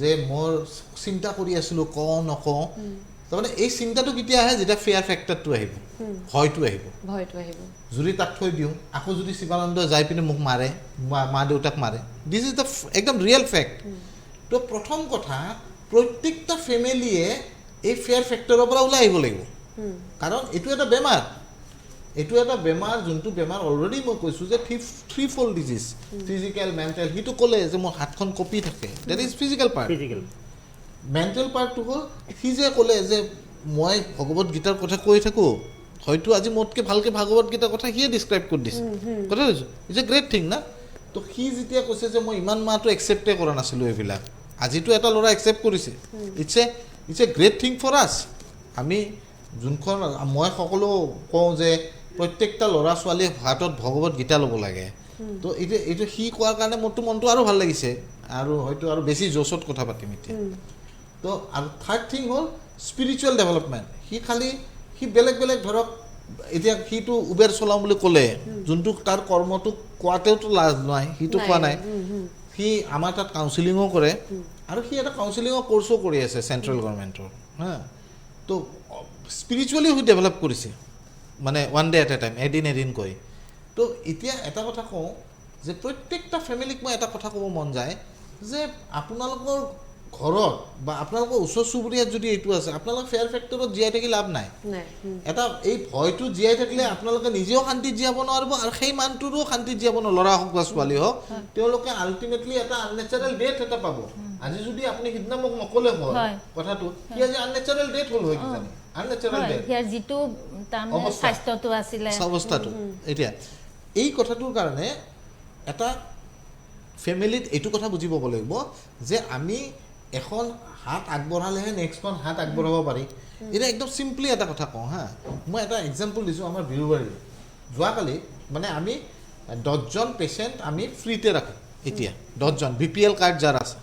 যে মোৰ চিন্তা কৰি আছিলোঁ কওঁ নকওঁ, তাৰমানে এই চিন্তাটো কেতিয়া আহে, যেতিয়া ফেয়াৰ ফেক্টৰটো আহিব, ভয়টো আহিব। যদি তাক থৈ দিওঁ, আকৌ যদি শিৱানন্দ যাই পিনে মোক মাৰে, মা দেউতাক মাৰে, দিছ ইজ দ্য একদম ৰিয়েল ফেক্ট। তো প্ৰথম কথা, প্ৰত্যেকটা ফেমিলিয়ে এই ফেয়াৰ ফেক্টৰৰ পৰা ওলাই আহিব লাগিব, কাৰণ এইটো এটা বেমাৰ। এইটো এটা বেমাৰ, যোনটো বেমাৰ অলৰেডি মই কৈছোঁ যে three fold disease, physical, mental. সিটো ক'লে যে মোৰ হাতখন কঁপি থাকে, that is physical part. Mental পাৰ্টটো হ'ল সি যে ক'লে যে মই ভগৱত গীতাৰ কথা কৈ থাকোঁ, হয়তো আজি মোতকৈ ভালকৈ ভাগৱত গীতাৰ কথা সিয়ে ডিছক্ৰাইব কৰি দিছে, কথা কৈছোঁ, ইটছ এ গ্ৰেট থিং না। তো সি যেতিয়া কৈছে যে মই ইমান মাহটো একচেপ্টে কৰা নাছিলোঁ এইবিলাক, আজিতো এটা ল'ৰা একচেপ্ট কৰিছে, it's a great thing for us. আমি যোনখন, মই সকলো কওঁ যে প্ৰত্যেকটা ল'ৰা ছোৱালীয়ে হাতত ভগৱত গীতা ল'ব লাগে। তো এইটো সি কোৱাৰ কাৰণে মোৰতো মনটো আৰু ভাল লাগিছে, আৰু হয়তো আৰু বেছি জোচত কথা পাতিম এতিয়া। তো আৰু থাৰ্ড থিং হ'ল স্পিৰিচুৱেল ডেভেলপমেণ্ট। সি বেলেগ বেলেগ, ধৰক এতিয়া সিটো উবেৰ চলাওঁ বুলি ক'লে, যোনটো তাৰ কৰ্মটো কোৱাতেওতো লাজ নাই, সিটো কোৱা নাই। সি আমাৰ তাত কাউন্সিলিঙো কৰে, আৰু সি এটা কাউন্সিলিঙৰ কৰ্চো কৰি আছে চেণ্ট্ৰেল গভৰ্ণমেণ্টৰ। তো স্পিৰিচুৱেলি সি ডেভেলপ কৰিছে, মানে one day at A time, এদিন কৈ। তো এতিয়া এটা কথা কওঁ যে প্ৰত্যেকটা ফেমিলিক মই এটা কথা ক'ব মন যায় যে আপোনালোকৰ ঘৰত বা আপোনালোকৰ ওচৰ চুবুৰীয়াত যদি এইটো আছে, আপোনালোকে ফেয়াৰ ফেক্টৰত জীয়াই থাকি লাভ নাই। এটা এই ভয়টো জীয়াই থাকিলে আপোনালোকে নিজেও শান্তিত জীয়াব নোৱাৰিব, আৰু সেই মানুহটোৰো শান্তিত জীয়াব নোৱাৰিব, ল'ৰা হওক বা ছোৱালী হওক, তেওঁলোকে আল্টিমেটলি এটা আননেচাৰেল ডেথ এটা পাব। আজি যদি আপুনি সিদিনা মোক নকলে হয় হয়। কথাটো কি আজি আননেচাৰেল ডেথ হ'ল হয় কিজানি আননেচাৰেল হয় ডেথ ইয়াৰ যিটো তাৰমানে অৱস্থা। স্বাস্থ্যটো আছিলে অৱস্থাটো এতিয়া এই কথাটোৰ কাৰণে এটা ফেমিলিত এইটো কথা বুজি পাব লাগিব যে আমি এখন হাত আগবঢ়ালেহে নেক্সটখন হাত আগবঢ়াব পাৰি এতিয়া একদম চিম্পলি এটা কথা কওঁ হা মই এটা এক্সাম্পল দিছোঁ আমাৰ বিৰুবাৰীৰ যোৱাকালি মানে আমি 10জন পেচেণ্ট আমি ফ্ৰীতে ৰাখোঁ এতিয়া 10জন BPL কাৰ্ড যাৰ আছে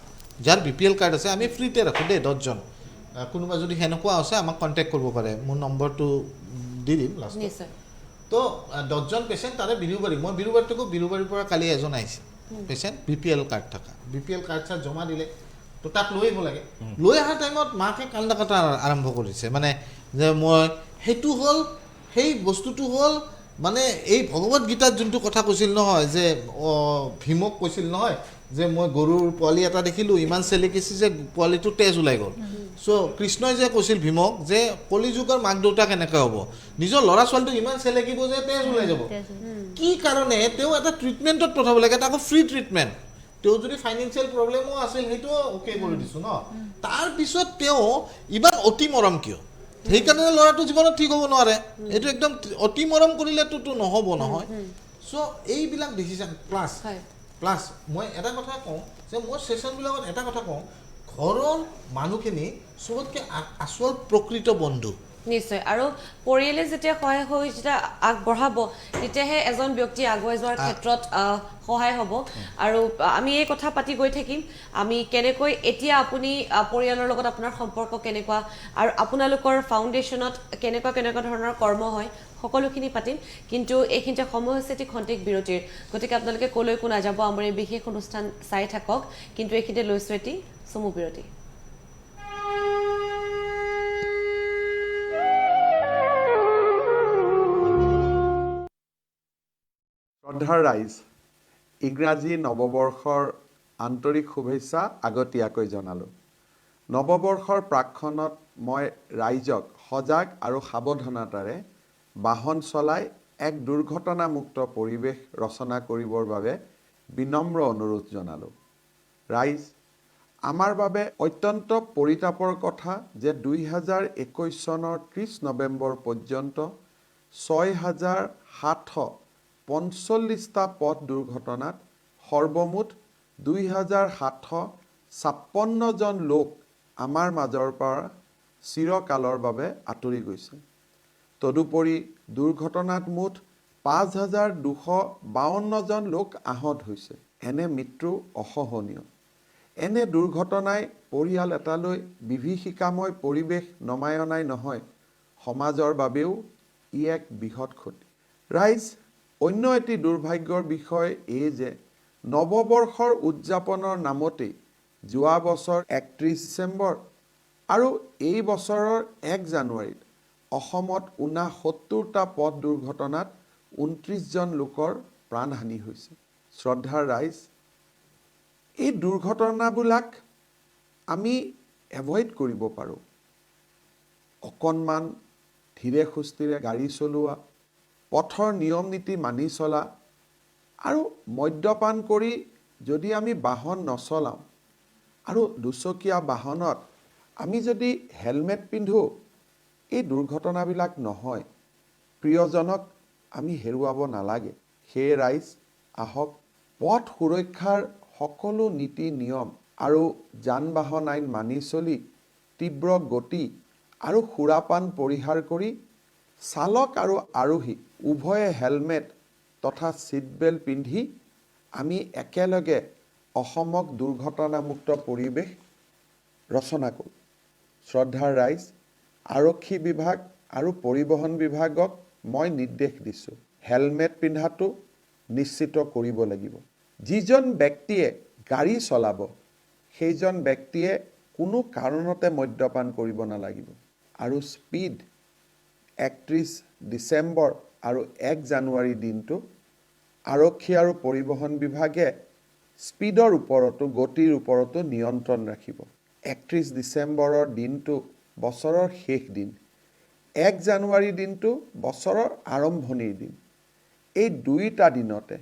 যাৰ BPL কাৰ্ড আছে আমি ফ্ৰীতে ৰাখোঁ দেই 10জন কোনোবা যদি সেনেকুৱা আছে আমাক কণ্টেক্ট কৰিব পাৰে মোৰ নম্বৰটো দি দিম লাষ্টত নিশ্চয় তো 10জন পেচেণ্ট তাৰে বিৰুবাৰী মই বিৰুবাৰীত থাকোঁ বিৰুবাৰীৰ পৰা কালি এজন আহিছে পেচেণ্ট BPL কাৰ্ড থকা BPL কাৰ্ড চাৰ্ড জমা দিলে তো তাক লৈ আহিব লাগে লৈ অহাৰ টাইমত মাকে কান্দা কাটা আৰম্ভ কৰিছে মানে যে মই সেইটো হ'ল সেই বস্তুটো হ'ল মানে এই ভগৱত গীতাত যোনটো কথা কৈছিল নহয় যে ভীমক কৈছিল নহয় যে মই গৰুৰ পোৱালি এটা দেখিলোঁ ইমান চেলেকিছে যে পোৱালিটো তেজ ওলাই গ'ল চ' কৃষ্ণই যে কৈছিল ভীমক যে কলিযুগৰ মাক দেউতাক কেনেকৈ হ'ব নিজৰ ল'ৰা ছোৱালীটো ইমান চেলেকিব যে তেজ ওলাই যাব কি কাৰণে তেওঁ এটা ট্ৰিটমেণ্টত পঠাব লাগে এটা আকৌ ফ্ৰী ট্ৰিটমেণ্ট তেওঁ যদি ফাইনেন্সিয়েল প্ৰব্লেমো আছিল সেইটোও অ'কে কৰি দিছোঁ ন তাৰপিছত তেওঁ ইমান অতি মৰম কিয় সেইকাৰণে ল'ৰাটো জীৱনত ঠিক হ'ব নোৱাৰে এইটো একদম অতি মৰম কৰিলেতো নহ'ব নহয় চ' এইবিলাক ডিচিশ্যন প্লাছ মই এটা কথা কওঁ যে মই ছেশ্যনবিলাকত এটা কথা কওঁ ঘৰৰ মানুহখিনি চবতকৈ আচল প্ৰকৃত বন্ধু নিশ্চয় আৰু পৰিয়ালে যেতিয়া সহায় হৈ যেতিয়া আগবঢ়াব তেতিয়াহে এজন ব্যক্তি আগুৱাই যোৱাৰ ক্ষেত্ৰত সহায় হ'ব আৰু আমি এই কথা পাতি গৈ থাকিম আমি কেনেকৈ এতিয়া আপুনি পৰিয়ালৰ লগত আপোনাৰ সম্পৰ্ক কেনেকুৱা আৰু আপোনালোকৰ ফাউণ্ডেশ্যনত কেনেকুৱা কেনেকুৱা ধৰণৰ কৰ্ম হয় সকলোখিনি পাতিম কিন্তু এইখিনিতে সময় হৈছে এটি খন্তেক বিৰতিৰ গতিকে আপোনালোকে ক'লৈকো নাযাব আমাৰ এই বিশেষ অনুষ্ঠান চাই থাকক কিন্তু এইখিনিতে লৈছোঁ এটি চমু বিৰতি শ্ৰদ্ধাৰ ৰাইজ ইংৰাজী নৱবৰ্ষৰ আন্তৰিক শুভেচ্ছা আগতীয়াকৈ জনালোঁ নৱবৰ্ষৰ প্ৰাক্ষণত মই ৰাইজক সজাগ আৰু সাৱধানতাৰে বাহন চলাই এক দুৰ্ঘটনামুক্ত পৰিৱেশ ৰচনা কৰিবৰ বাবে বিনম্ৰ অনুৰোধ জনালোঁ ৰাইজ আমাৰ বাবে অত্যন্ত পৰিতাপৰ কথা যে 2021 চনৰ 30 নৱেম্বৰ পৰ্যন্ত 6,745টা পথ দুৰ্ঘটনাত সৰ্বমুঠ 2,756জন লোক আমাৰ মাজৰ পৰা চিৰকালৰ বাবে আঁতৰি গৈছে তদুপৰি দুৰ্ঘটনাত মুঠ 5,252জন লোক আহত হৈছে এনে মৃত্যু অসহনীয় এনে দুৰ্ঘটনাই পৰিয়াল এটালৈ বিভীষিকাময় পৰিৱেশ নমাই অনাই নহয় সমাজৰ বাবেও ই এক বৃহৎ ক্ষতি ৰাইজ অন্য এটি দুৰ্ভাগ্যৰ বিষয় এই যে নৱবৰ্ষৰ উদযাপনৰ নামতেই যোৱা বছৰ 31 ডিচেম্বৰ আৰু এই বছৰৰ 1 জানুৱাৰীত অসমত 69টা পথ দুৰ্ঘটনাত 29জন লোকৰ প্ৰাণহানি হৈছে শ্ৰদ্ধাৰ ৰাইজ এই দুৰ্ঘটনাবিলাক আমি এভইড কৰিব পাৰোঁ অকণমান ধীৰে সুস্থিৰে গাড়ী চলোৱা পথৰ নিয়ম নীতি মানি চলা আৰু মদ্যপান কৰি যদি আমি বাহন নচলাওঁ আৰু দুচকীয়া বাহনত আমি যদি হেলমেট পিন্ধোঁ এই দুৰ্ঘটনাবিলাক নহয় প্ৰিয়জনক আমি হেৰুৱাব নালাগে সেয়ে ৰাইজ আহক পথ সুৰক্ষাৰ সকলো নীতি নিয়ম আৰু যান বাহন আইন মানি চলি তীব্ৰ গতি আৰু সুৰাপান পৰিহাৰ কৰি চালক আৰু আৰোহী উভয়ে হেলমেট তথা ছিট বেল্ট পিন্ধি আমি একেলগে অসমক দুৰ্ঘটনামুক্ত পৰিৱেশ ৰচনা কৰোঁ শ্ৰদ্ধাৰ ৰাইজ আৰক্ষী বিভাগ আৰু পৰিবহণ বিভাগক মই নিৰ্দেশ দিছোঁ হেলমেট পিন্ধাটো নিশ্চিত কৰিব লাগিব যিজন ব্যক্তিয়ে গাড়ী চলাব সেইজন ব্যক্তিয়ে কোনো কাৰণতে মদ্যপান কৰিব নালাগিব আৰু স্পীড 31 ডিচেম্বৰ আৰু 1 জানুৱাৰী দিনটো আৰক্ষী আৰু পৰিবহণ বিভাগে স্পীডৰ ওপৰতো গতিৰ ওপৰতো নিয়ন্ত্ৰণ ৰাখিব 31 ডিচেম্বৰৰ দিনটো বছৰৰ শেষ দিন 1 জানুৱাৰী দিনটো বছৰৰ আৰম্ভণিৰ দিন এই দুইটা দিনতে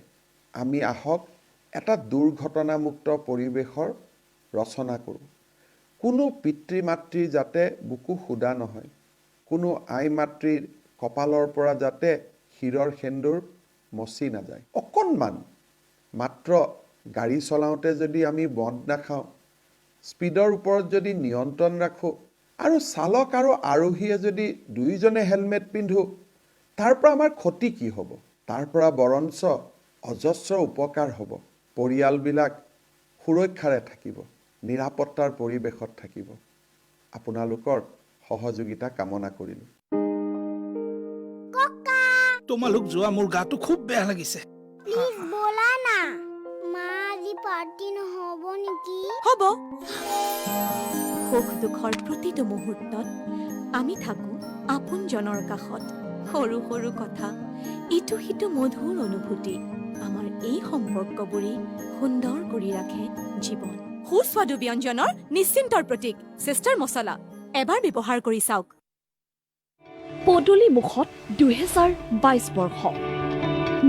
আমি আহক এটা দুৰ্ঘটনামুক্ত পৰিৱেশৰ ৰচনা কৰোঁ। কোনো পিতৃ মাতৃৰ যাতে বুকু সুদা নহয়, কোনো আই মাতৃৰ কপালৰ পৰা যাতে শিৰৰ সেন্দুৰ মচি নাযায়। অকণমান মাত্ৰ গাড়ী চলাওঁতে যদি আমি বন্ধ নাখাওঁ, স্পীডৰ ওপৰত যদি নিয়ন্ত্ৰণ ৰাখোঁ আৰু চালক আৰু আৰোহীয়ে যদি দুয়োজনে হেলমেট পিন্ধোঁ, তাৰ পৰা আমাৰ ক্ষতি কি হ'ব? তাৰ পৰা বৰঞ্চ অজস্ৰ উপকাৰ হ'ব। পৰিয়ালবিলাক সুৰক্ষাৰে থাকিব, নিৰাপত্তাৰ পৰিৱেশত থাকিব। আপোনালোকৰ সহযোগিতা কামনা কৰিলোঁ। তোমালোক যোৱা, মোৰ গাটো খুব বেয়া লাগিছে। প্লিজ বলা না, মা আজি পাৰ্টি নহ'ব নেকি? হ'ব। সুখ দুখৰ প্ৰতিটো মুহূৰ্তত আমি থাকোঁ আপোনজনৰ কাষত। সৰু সৰু কথা, ইটো সিটো মধুৰ অনুভূতি, আমাৰ এই সম্পৰ্কবোৰে সুন্দৰ কৰি ৰাখে জীৱন। সুস্বাদু ব্যঞ্জনৰ নিশ্চিন্তৰ প্ৰতীক চিষ্টাৰ মছলা, এবাৰ ব্যৱহাৰ কৰি চাওক। পদূলি মুখত 2022 বৰ্ষ।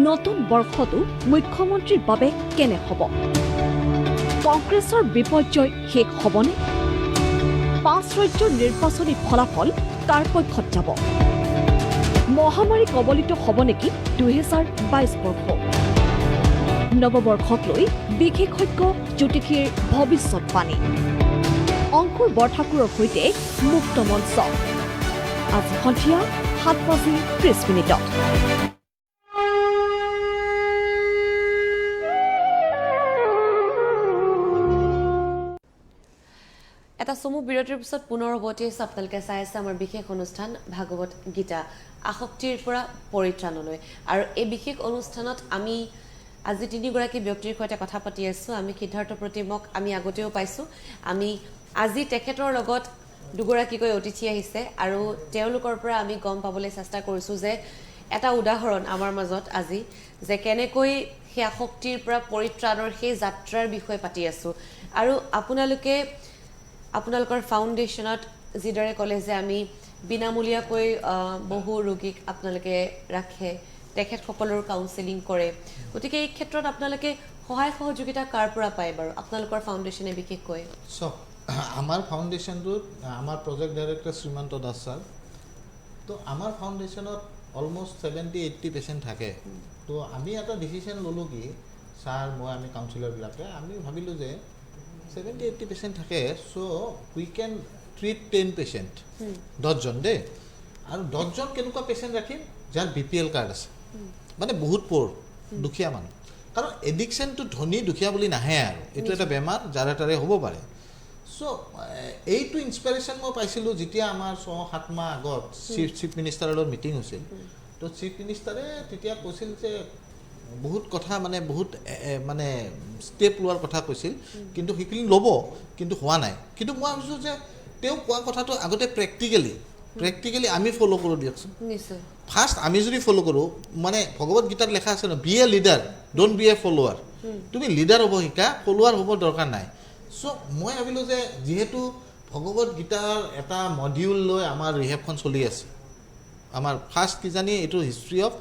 নতুন বৰ্ষটো মুখ্যমন্ত্ৰীৰ বাবে কেনে হ'ব? কংগ্ৰেছৰ বিপৰ্যয় শেষ হ'বনে? 5 ৰাজ্যৰ নিৰ্বাচনী ফলাফল কাৰ পক্ষত যাব? মহামাৰী কবলিত হ'ব নেকি 2022 বৰ্ষ? নৱবৰ্ষক লৈ বিশেষজ্ঞ জ্যোতিষীৰ ভৱিষ্যৎবাণী। অংকুৰ বৰঠাকুৰৰ সৈতে মুক্ত মঞ্চ আজি সন্ধিয়া 7:30। এটা চমু বিৰতিৰ পিছত পুনৰ উভতি আহিছোঁ। আপোনালোকে চাই আছে আমাৰ বিশেষ অনুষ্ঠান ভাগৱত গীতা, আসক্তিৰ পৰা পৰিত্ৰাণলৈ। আৰু এই বিশেষ অনুষ্ঠানত আমি আজি 3গৰাকী ব্যক্তিৰ সৈতে কথা পাতি আছোঁ। আমি সিদ্ধাৰ্থ প্ৰতিমক আমি আগতেও পাইছোঁ। আমি আজি তেখেতৰ লগত 2গৰাকীকৈ অতিথি আহিছে আৰু তেওঁলোকৰ পৰা আমি গম পাবলৈ চেষ্টা কৰিছোঁ যে এটা উদাহৰণ আমাৰ মাজত আজি যে কেনেকৈ সেই আসক্তিৰ পৰা পৰিত্ৰাণৰ সেই যাত্ৰাৰ বিষয়ে পাতি আছোঁ। আৰু আপোনালোকৰ ফাউণ্ডেশ্যনত যিদৰে ক'লে যে আমি বিনামূলীয়াকৈ বহু ৰোগীক আপোনালোকে ৰাখে, তেখেতসকলৰ কাউন্সেলিং কৰে, গতিকে এই ক্ষেত্ৰত আপোনালোকে সহায় সহযোগিতা কাৰ পৰা পায় বাৰু আপোনালোকৰ ফাউণ্ডেশ্যনে বিশেষকৈ? আমাৰ ফাউণ্ডেশ্যনটোত আমাৰ project director Srimanta Das sir, তো আমাৰ ফাউণ্ডেশ্যনত অলমষ্ট 70-80 পেচেণ্ট থাকে। তো আমি এটা ডিচিশ্যন ল'লোঁ কি, ছাৰ মই আমি কাউন্সিলৰবিলাকে আমি ভাবিলোঁ যে 70-80 পেচেণ্ট থাকে, চ' উই কেন ট্ৰিট 10 পেচেণ্ট, 10জন দেই। আৰু 10জন কেনেকুৱা পেচেণ্ট ৰাখিম? যাৰ BPL কাৰ্ড আছে, মানে বহুত প'ৰ, দুখীয়া মানুহ। কাৰণ এডিকশ্যনটো ধনী দুখীয়া বুলি নাহে আৰু, এইটো এটা বেমাৰ যাৰে তাৰে হ'ব পাৰে। চ' এইটো ইনস্পিৰেশ্যন মই পাইছিলোঁ যেতিয়া আমাৰ 6-7 মাহ আগত চিফ মিনিষ্টাৰৰ লগত মিটিং হৈছিল। তো চিফ মিনিষ্টাৰে তেতিয়া কৈছিল যে বহুত কথা মানে বহুত মানে ষ্টেপ লোৱাৰ কথা কৈছিল, কিন্তু সেইখিনি ল'ব, কিন্তু হোৱা নাই। কিন্তু মই ভাবিছোঁ যে তেওঁ কোৱা কথাটো আগতে প্ৰেক্টিকেলি আমি ফ'ল' কৰোঁ দিয়কচোন। নিশ্চয়। ফাৰ্ষ্ট আমি যদি ফ'ল' কৰোঁ, মানে ভগৱত গীতাত লেখা আছে ন, B A leader, don't B A follower. তুমি লিডাৰ হ'ব শিকা, ফ'ল'ৱাৰ হ'ব দৰকাৰ নাই। চ' মই ভাবিলোঁ যে যিহেতু ভগৱত গীতাৰ এটা মডিউল লৈ আমাৰ ৰিহেবখন চলি আছে, আমাৰ ফাৰ্ষ্ট কিজানি এইটো হিষ্ট্ৰী অফ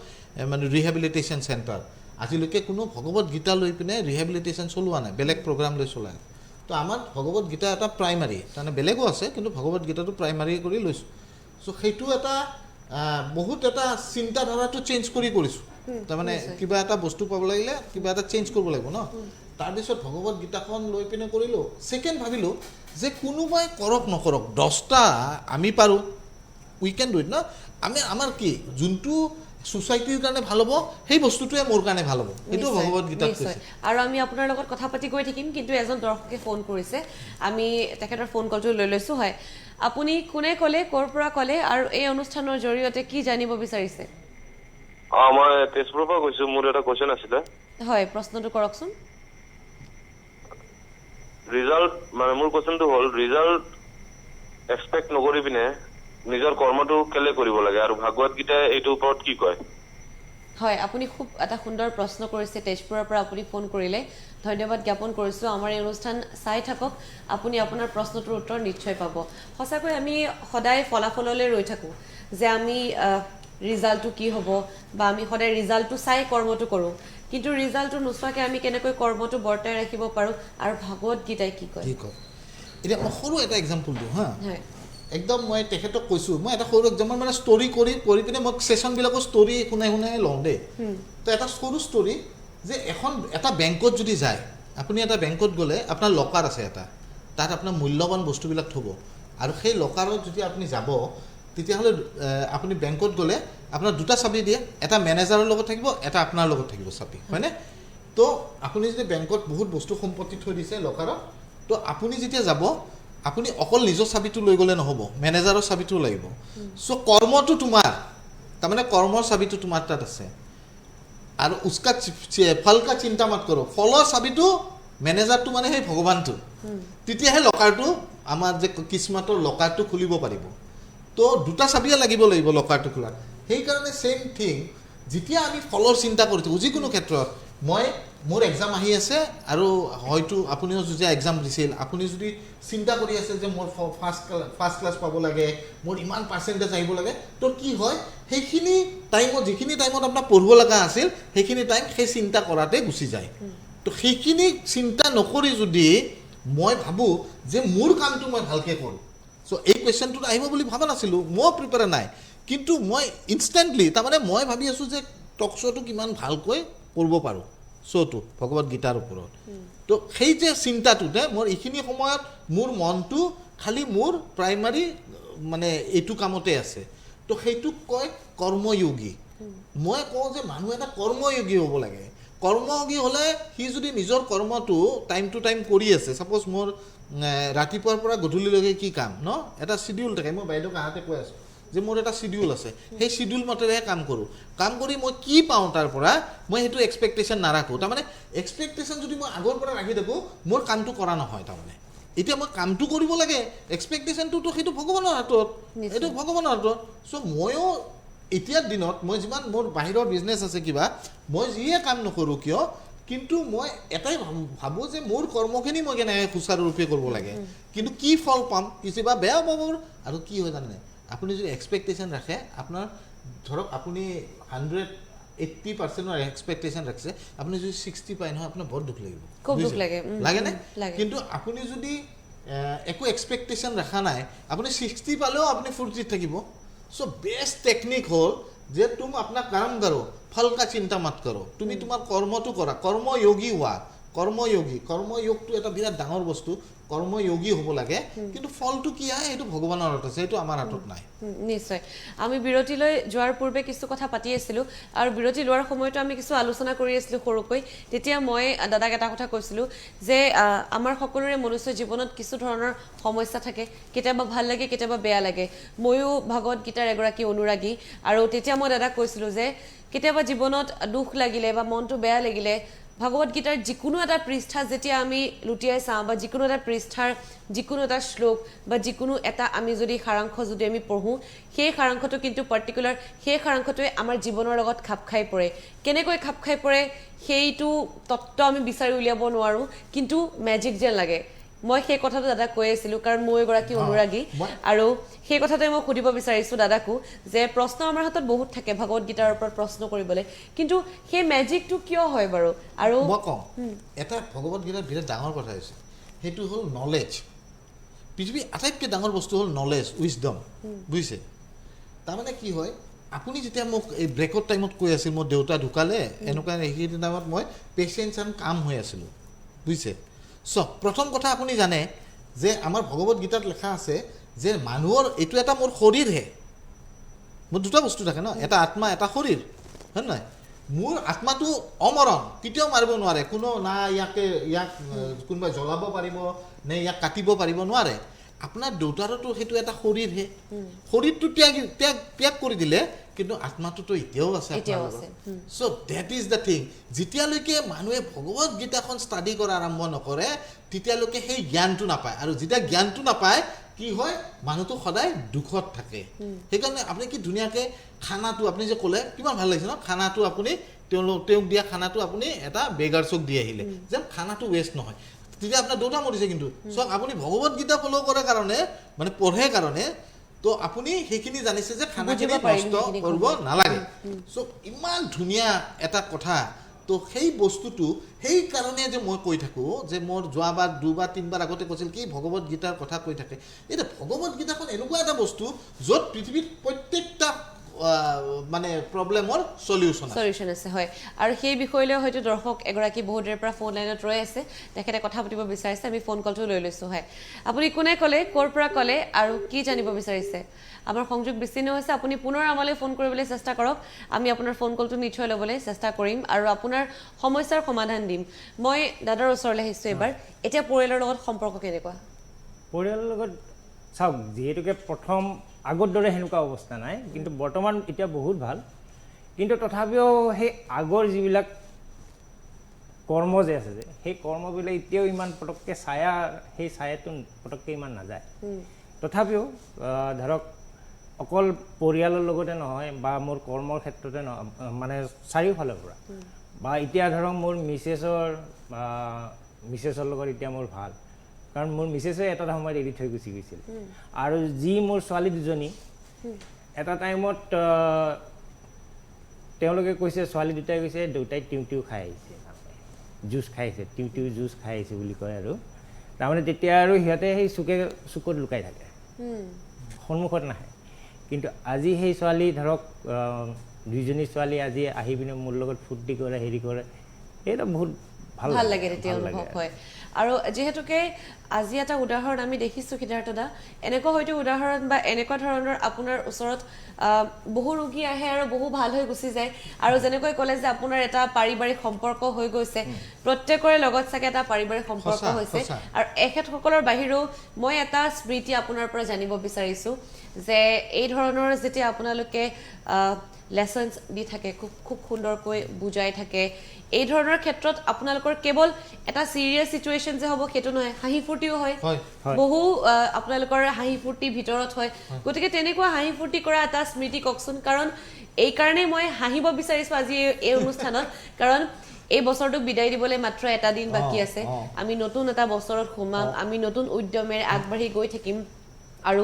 মানে ৰিহেবিলিটেশ্যন চেণ্টাৰ, আজিলৈকে কোনো ভগৱত গীতা লৈ পিনে ৰিহেবিলিটেশ্যন চলোৱা নাই, বেলেগ প্ৰগ্ৰাম লৈ চলায়। তো আমাৰ ভগৱত গীতা এটা প্ৰাইমাৰী, তাৰমানে বেলেগো আছে, কিন্তু ভগৱত গীতাটো প্ৰাইমাৰী কৰি লৈছোঁ। চ' সেইটো এটা বহুত এটা চিন্তাধাৰাটো চেঞ্জ কৰিছোঁ। তাৰমানে কিবা এটা বস্তু পাব লাগিলে কিবা এটা চেঞ্জ কৰিব লাগিব ন। তাৰপিছত ভগৱত গীতাখন লৈ পিনে কৰিলোঁ। ছেকেণ্ড ভাবিলোঁ যে কোনোবাই কৰক নকৰক, 10টা আমি পাৰোঁ, উই কেন ডু ইট ন। আমাৰ কি যোনটো সোসাইটিৰ কাৰণে ভাল হ'ব সেই বস্তুটোৱে মোৰ কাৰণে ভাল হ'ব, এইটো ভগৱত গীতাত কৈছে। আৰু আমি আপোনাৰ লগত কথা পাতি গৈ থাকিম, কিন্তু এজন দৰ্শকে ফোন কৰিছে, আমি তেখেতৰ ফোন কলটো লৈ লৈছোঁ। হয়, আপুনি কোনে ক'লে, ক'ৰ পৰা ক'লে, আৰু এই অনুষ্ঠানৰ জৰিয়তে কি জানিব বিচাৰিছে? মই তেজপুৰৰ পৰা কৈছোঁ, মোৰ এটা কুৱেশ্যন আছিলে। হয়, প্ৰশ্নটো কৰকচোন। ৰিজাল্ট মানে মোৰ কুৱেশ্যনটো হ'ল, ৰিজাল্ট এক্সপেক্ট নকৰি পিনে নিজৰ কৰ্মটো কেলে কৰিব লাগে, আৰু ভাগৱত গীতাই এইটোৰ ওপৰত কি কয়? হয়, আপুনি খুব এটা সুন্দৰ প্ৰশ্ন কৰিছে। তেজপুৰৰ পৰা আপুনি ফোন কৰিলে, ধন্যবাদ জ্ঞাপন কৰিছোঁ। আমাৰ এই অনুষ্ঠান চাই থাকক, আপুনি আপোনাৰ প্ৰশ্নটোৰ উত্তৰ নিশ্চয় পাব। সঁচাকৈ আমি সদায় ফলাফললৈ ৰৈ থাকোঁ যে আমি ৰিজাল্টটো কি হ'ব বা আমি সদায় ৰিজাল্টটো চাই কৰ্মটো কৰোঁ কিন্তু ৰিজাল্টটো নোচোৱাকৈ আমি কেনেকৈ কৰ্মটো বৰ্তাই ৰাখিব পাৰোঁ আৰু ভাগৱত গীতাই কি কয় এতিয়া মই সৰু এটা এক্সাম্পল দিওঁ হা হয় একদম মই তেখেতক কৈছোঁ মই এটা সৰু এক্সাম্পল মানে ষ্টৰি কৰি পিনে মই ছেশ্যনবিলাকৰ ষ্টৰি শুনাই লওঁ দেই তো এটা সৰু ষ্টৰি যে এটা বেংকত যদি যায় আপুনি এটা বেংকত গ'লে আপোনাৰ লকাৰ আছে এটা তাত আপোনাৰ মূল্যৱান বস্তুবিলাক থ'ব আৰু সেই লকাৰত যদি আপুনি যাব তেতিয়াহ'লে আপুনি বেংকত গ'লে আপোনাৰ দুটা চাবি দিয়ে এটা মেনেজাৰৰ লগত থাকিব এটা আপোনাৰ লগত থাকিব চাবি হয়নে তো আপুনি যদি বেংকত বহুত বস্তু সম্পত্তি থৈ দিছে লকাৰত তো আপুনি যেতিয়া যাব আপুনি অকল নিজৰ চাবিটো লৈ গ'লে নহ'ব মেনেজাৰৰ চাবিটো লাগিব চ' কৰ্মটো তোমাৰ তাৰমানে কৰ্মৰ চাবিটো তোমাৰ তাত আছে আৰু উস্কা ফল কা চিন্তা মত কৰোঁ ফলৰ চাবিটো মেনেজাৰটো মানে সেই ভগৱানটো তেতিয়াহে লকাৰটো আমাৰ যে কিস্মাতৰ লকাৰটো খুলিব পাৰিব তো দুটা চাবিয়ে লাগিব লকাৰটো খোলাত সেইকাৰণে ছেইম থিং যেতিয়া আমি ফলৰ চিন্তা কৰি থাকোঁ যিকোনো ক্ষেত্ৰত মোৰ এক্সাম আহি আছে আৰু হয়তো আপুনিও যেতিয়া এক্সাম দিছিল আপুনি যদি চিন্তা কৰি আছে যে মোৰ ফাৰ্ষ্ট ক্লাছ পাব লাগে মোৰ ইমান পাৰ্চেণ্টেজ আহিব লাগে তো কি হয় সেইখিনি টাইমত যিখিনি টাইমত আপোনাৰ পঢ়িব লগা আছিল সেইখিনি টাইম সেই চিন্তা কৰাতে গুচি যায় তো সেইখিনি চিন্তা নকৰি যদি মই ভাবোঁ যে মোৰ কামটো মই ভালকৈ কৰোঁ চ' এই কুৱেশ্যনটোত আহিব বুলি ভবা নাছিলোঁ মই প্ৰিপেয়াৰ নাই কিন্তু মই ইনষ্টেণ্টলি তাৰমানে মই ভাবি আছোঁ যে টক শ্ব'টো কিমান ভালকৈ কৰিব পাৰোঁ শ্ব'টো ভগৱত গীতাৰ ওপৰত তো সেই যে চিন্তাটোতে মোৰ এইখিনি সময়ত মোৰ মনটো খালি মোৰ প্ৰাইমাৰী মানে এইটো কামতে আছে তো সেইটোক কয় কৰ্ময়োগী মই কওঁ যে মানুহ এটা কৰ্ময়োগী হ'ব লাগে কৰ্ময়োগী হ'লে সি যদি নিজৰ কৰ্মটো টাইম টু টাইম কৰি আছে ছাপ'জ মোৰ ৰাতিপুৱাৰ পৰা গধূলিলৈকে কি কাম ন এটা চিডিউল থাকে মই বাইদেউক আহাতে কৈ আছোঁ যে মোৰ এটা চিডিউল আছে সেই চিডিউল মতেহে কাম কৰোঁ কাম কৰি মই কি পাওঁ তাৰ পৰা মই সেইটো এক্সপেক্টেশ্যন নাৰাখোঁ তাৰমানে এক্সপেক্টেশ্যন যদি মই আগৰ পৰা ৰাখি থাকোঁ মোৰ কামটো কৰা নহয় তাৰমানে এতিয়া মই কামটো কৰিব লাগে এক্সপেক্টেশ্যনটোতো সেইটো ভগৱানৰ হাতত এইটো ভগৱানৰ হাতত চ' ময়ো এতিয়াৰ দিনত মই যিমান মোৰ বাহিৰৰ বিজনেছ আছে কিবা মই যিয়ে কাম নকৰোঁ কিয় কিন্তু মই এটাই ভাবোঁ যে মোৰ কৰ্মখিনি মই কেনেকৈ সুচাৰুৰূপে কৰিব লাগে কিন্তু কি ফল পাম কিবা বেয়া পাব আৰু কি হয় জানে আপুনি যদি এক্সপেক্টেশ্যন ৰাখে আপোনাৰ ধৰক আপুনি 180% এক্সপেক্টেশ্যন ৰাখিছে আপুনি যদি 60 পায় নহয় আপোনাৰ বৰ দুখ লাগিব খুব দুখ লাগে লাগেনে কিন্তু আপুনি যদি একো এক্সপেক্টেশ্যন ৰখা নাই আপুনি 60 পালেও আপুনি ফূৰ্তিত থাকিব চ' বেষ্ট টেকনিক হ'ল যে তুমি আপোনাৰ কাম কৰো ফল কা চিন্তা মত কৰো তুমি তোমাৰ কৰ্মটো কৰা কৰ্ময়োগী হোৱা কৰ্ময়োগটো এটা বিৰাট ডাঙৰ বস্তু কৰ্ময়োগী হ'ব লাগে কিন্তু ফলটো কি হয় সেইটো ভগৱানৰ হাতত আছে সেইটো আমাৰ হাতত নাই নিশ্চয় আমি বিৰতিলৈ যোৱাৰ পূৰ্বে কিছু কথা পাতি আছিলোঁ আৰু বিৰতি লোৱাৰ সময়তো আমি কিছু আলোচনা কৰি আছিলোঁ সৰুকৈ তেতিয়া মই দাদাক এটা কথা কৈছিলোঁ যে আমাৰ সকলোৰে মনুষ্য জীৱনত কিছু ধৰণৰ সমস্যা থাকে কেতিয়াবা ভাল লাগে কেতিয়াবা বেয়া লাগে ময়ো ভাগৱত গীতাৰ এগৰাকী অনুৰাগী আৰু তেতিয়া মই দাদাক কৈছিলোঁ যে কেতিয়াবা জীৱনত দুখ লাগিলে বা মনটো বেয়া লাগিলে ভাগৱত গীতাৰ যিকোনো এটা পৃষ্ঠা যেতিয়া আমি লুটিয়াই চাওঁ বা যিকোনো এটা পৃষ্ঠাৰ যিকোনো এটা শ্লোক বা যিকোনো এটা আমি যদি সাৰাংশ যদি আমি পঢ়োঁ সেই সাৰাংশটো কিন্তু পাৰ্টিকুলাৰ সেই সাৰাংশটোৱে আমাৰ জীৱনৰ লগত খাপ খাই পৰে কেনেকৈ খাপ খাই পৰে সেইটো তত্ত্ব আমি বিচাৰি উলিয়াব নোৱাৰোঁ কিন্তু মেজিক যেন লাগে মই সেই কথাটো দাদাক কৈ আছিলোঁ কাৰণ মই এগৰাকী অনুৰাগী আৰু সেই কথাটোৱে মই সুধিব বিচাৰিছোঁ দাদাকো যে প্ৰশ্ন আমাৰ হাতত বহুত থাকে ভাগৱত গীতাৰ ওপৰত প্ৰশ্ন কৰিবলৈ কিন্তু সেই মেজিকটো কিয় হয় বাৰু আৰু মই কওঁ এটা ভগৱত গীতাৰ বিৰাট ডাঙৰ কথা হৈছে সেইটো হ'ল নলেজ পৃথিৱীৰ আটাইতকৈ ডাঙৰ বস্তু হ'ল নলেজ উইজডম বুজিছে তাৰমানে কি হয় আপুনি যেতিয়া মোক এই ব্ৰেকৰ টাইমত কৈ আছিল মোৰ দেউতা ঢুকালে এনেকুৱা সেইখিনি টাইমত মই পেচেঞ্চ এণ্ড কাম হৈ আছিলোঁ বুজিছে চ' প্ৰথম কথা আপুনি জানে যে আমাৰ ভগৱত গীতাত লেখা আছে যে মানুহৰ এইটো এটা মোৰ শৰীৰহে মোৰ দুটা বস্তু থাকে ন এটা আত্মা এটা শৰীৰ হয় নহয় মোৰ আত্মাটো অমৰণ কেতিয়াও মাৰিব নোৱাৰে কোনো না ইয়াক কোনোবাই জ্বলাব পাৰিব নে ইয়াক কাটিব পাৰিব নোৱাৰে আপোনাৰ দেউতাৰতো সেইটো এটা শৰীৰহে শৰীৰটো ত্যাগ কৰি দিলে কিন্তু আত্মাটোতো এতিয়াও আছে চ' ডেট ইজ দ্য থিং যেতিয়ালৈকে মানুহে ভগৱত গীতাখন ষ্টাডি কৰা আৰম্ভ নকৰে তেতিয়ালৈকে সেই জ্ঞানটো নাপায় আৰু যেতিয়া জ্ঞানটো নাপায় কি হয় মানুহটো সদায় দুখত থাকে সেইকাৰণে আপুনি কি ধুনীয়াকৈ খানাটো আপুনি যে ক'লে কিমান ভাল লাগিছে ন খানাটো আপুনি তেওঁক দিয়া খানাটো আপুনি এটা বেগাৰ্ছক দি আহিলে যেন খানাটো ৱেষ্ট নহয় তেতিয়া আপোনাৰ দেউতা মৰিছে কিন্তু চাওক আপুনি ভগৱত গীতা ফ'ল' কৰাৰ কাৰণে মানে পঢ়ে কাৰণে তো আপুনি সেইখিনি জানিছে যে খানাখিনি বুজিব পাৰিম নষ্ট সেইখিনি কৰিব নালাগে সো ইমান ধুনীয়া এটা কথা তো সেই বস্তুটো সেই কাৰণে যে মই কৈ থাকোঁ যে মোৰ যোৱাবাৰ দুবাৰ তিনিবাৰ আগতে কৈছিল কি ভগৱত গীতাৰ কথা কৈ থাকে এতিয়া ভগৱত গীতাখন এনেকুৱা এটা বস্তু য'ত পৃথিৱীত প্ৰত্যেকটা মানে প্ৰব্লেমৰ সলিউশ্যন আছে হয় আৰু সেই বিষয়লৈ হয়তো দৰ্শক এগৰাকী বহুত দেৰিৰ পৰা ফোন লাইনত ৰৈ আছে তেখেতে কথা পাতিব বিচাৰিছে আমি ফোন কলটো লৈ লৈছোঁ হয় আপুনি কোনে ক'লে ক'ৰ পৰা ক'লে আৰু কি জানিব বিচাৰিছে আমাৰ সংযোগ বিচ্ছিন্ন হৈছে আপুনি পুনৰ আমালৈ ফোন কৰিবলৈ চেষ্টা কৰক আমি আপোনাৰ ফোন কলটো নিশ্চয় ল'বলৈ চেষ্টা কৰিম আৰু আপোনাৰ সমস্যাৰ সমাধান দিম মই দাদাৰ ওচৰলৈ আহিছোঁ এবাৰ এতিয়া পৰিয়ালৰ লগত সম্পৰ্ক কেনেকুৱা পৰিয়ালৰ লগত চাওক যিহেতুকে প্ৰথম আগৰ দৰে সেনেকুৱা অৱস্থা নাই কিন্তু বৰ্তমান এতিয়া বহুত ভাল কিন্তু তথাপিও সেই আগৰ যিবিলাক কৰ্ম যে আছে যে সেই কৰ্মবিলাক এতিয়াও ইমান পটককৈ সেই ছায়াটো পটককৈ ইমান নাযায় তথাপিও ধৰক অকল পৰিয়ালৰ লগতে নহয় বা মোৰ কৰ্মৰ ক্ষেত্ৰতে নহয় মানে চাৰিওফালৰ পৰা বা এতিয়া ধৰক মোৰ মিছেছৰ লগত এতিয়া মোৰ ভাল কাৰণ মোৰ মিছেছে এটা সময়ত এৰি থৈ গুচি গৈছিল আৰু যি মোৰ ছোৱালী দুজনী এটা টাইমত তেওঁলোকে কৈছে ছোৱালী দুটাই কৈছে দেউতাই টিউ খাই আহিছে জুচ খাই আহিছে টিউ জুচ খাই আহিছে বুলি কয় আৰু তাৰমানে তেতিয়া আৰু সিহঁতে সেই চুকত লুকাই থাকে সন্মুখত নাহে কিন্তু আজি সেই ছোৱালী ধৰক দুইজনী ছোৱালী আজি আহি পিনে মোৰ লগত ফূৰ্তি কৰে হেৰি কৰে এইটো বহুত ভাল লাগে তেতিয়া অনুভৱ হয় আৰু যেহেতুকে আজি এটা উদাহৰণ আমি দেখিছোঁ সিদ্ধাৰ্থ দা এনেকুৱা হয়তো উদাহৰণ বা এনেকুৱা ধৰণৰ আপোনাৰ ওচৰত বহু ৰোগী আহে আৰু বহু ভাল হৈ গুচি যায় আৰু যেনেকৈ ক'লে যে আপোনাৰ এটা পাৰিবাৰিক সম্পৰ্ক হৈ গৈছে প্ৰত্যেকৰে লগত চাগে এটা পাৰিবাৰিক সম্পৰ্ক হৈছে আৰু এখেতসকলৰ বাহিৰেও মই এটা স্মৃতি আপোনাৰ পৰা জানিব বিচাৰিছোঁ যে এই ধৰণৰ যেতিয়া আপোনালোকে লেসন্স দি থাকে খুব সুন্দৰকৈ বুজাই থাকে এই ধৰণৰ ক্ষেত্ৰত আপোনালোকৰ কেৱল এটা সিৰিয়াছ সিচুৱেশ্যন যে হ'ব সেইটো নহয় হাঁহি ফূৰ্তিও হয় বহু আপোনালোকৰ হাঁহি ফূৰ্তি ভিতৰত হয় গতিকে তেনেকুৱা হাঁহি ফূৰ্তি কৰা এটা স্মৃতি কওকচোন কাৰণ এই কাৰণে মই হাঁহিব বিচাৰিছোঁ আজি এই অনুষ্ঠানত কাৰণ এই বছৰটোক বিদায় দিবলৈ মাত্ৰ এটা দিন বাকী আছে আমি নতুন এটা বছৰত সোমাম আমি নতুন উদ্যমেৰে আগবাঢ়ি গৈ থাকিম আৰু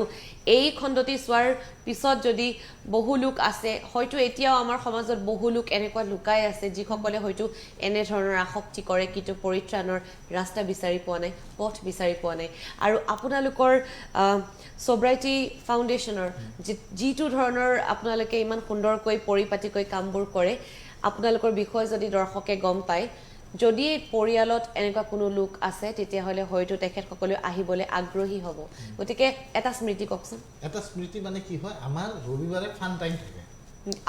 এই খণ্ডটি চোৱাৰ পিছত যদি বহু লোক আছে হয়তো এতিয়াও আমাৰ সমাজত বহু লোক এনেকুৱা লুকাই আছে যিসকলে হয়তো এনে ধৰণৰ আসক্তি কৰে কিন্তু পৰিত্ৰাণৰ ৰাস্তা বিচাৰি পোৱা নাই পথ বিচাৰি পোৱা নাই আৰু আপোনালোকৰ সোব্ৰাইটি ফাউণ্ডেশ্যনৰ যিটো ধৰণৰ আপোনালোকে ইমান সুন্দৰকৈ পৰিপাটিকৈ কামবোৰ কৰে আপোনালোকৰ বিষয়ে যদি দৰ্শকে গম পায় যদি পৰিয়ালত এনেকুৱা কোনো লোক আছে তেতিয়াহ'লে হয়তো তেখেতসকলে আহিবলৈ আগ্ৰহী হ'ব গতিকে এটা স্মৃতি কওকচোন এটা স্মৃতি মানে কি হয় আমাৰ ৰবিবাৰে ফান টাইম থাকে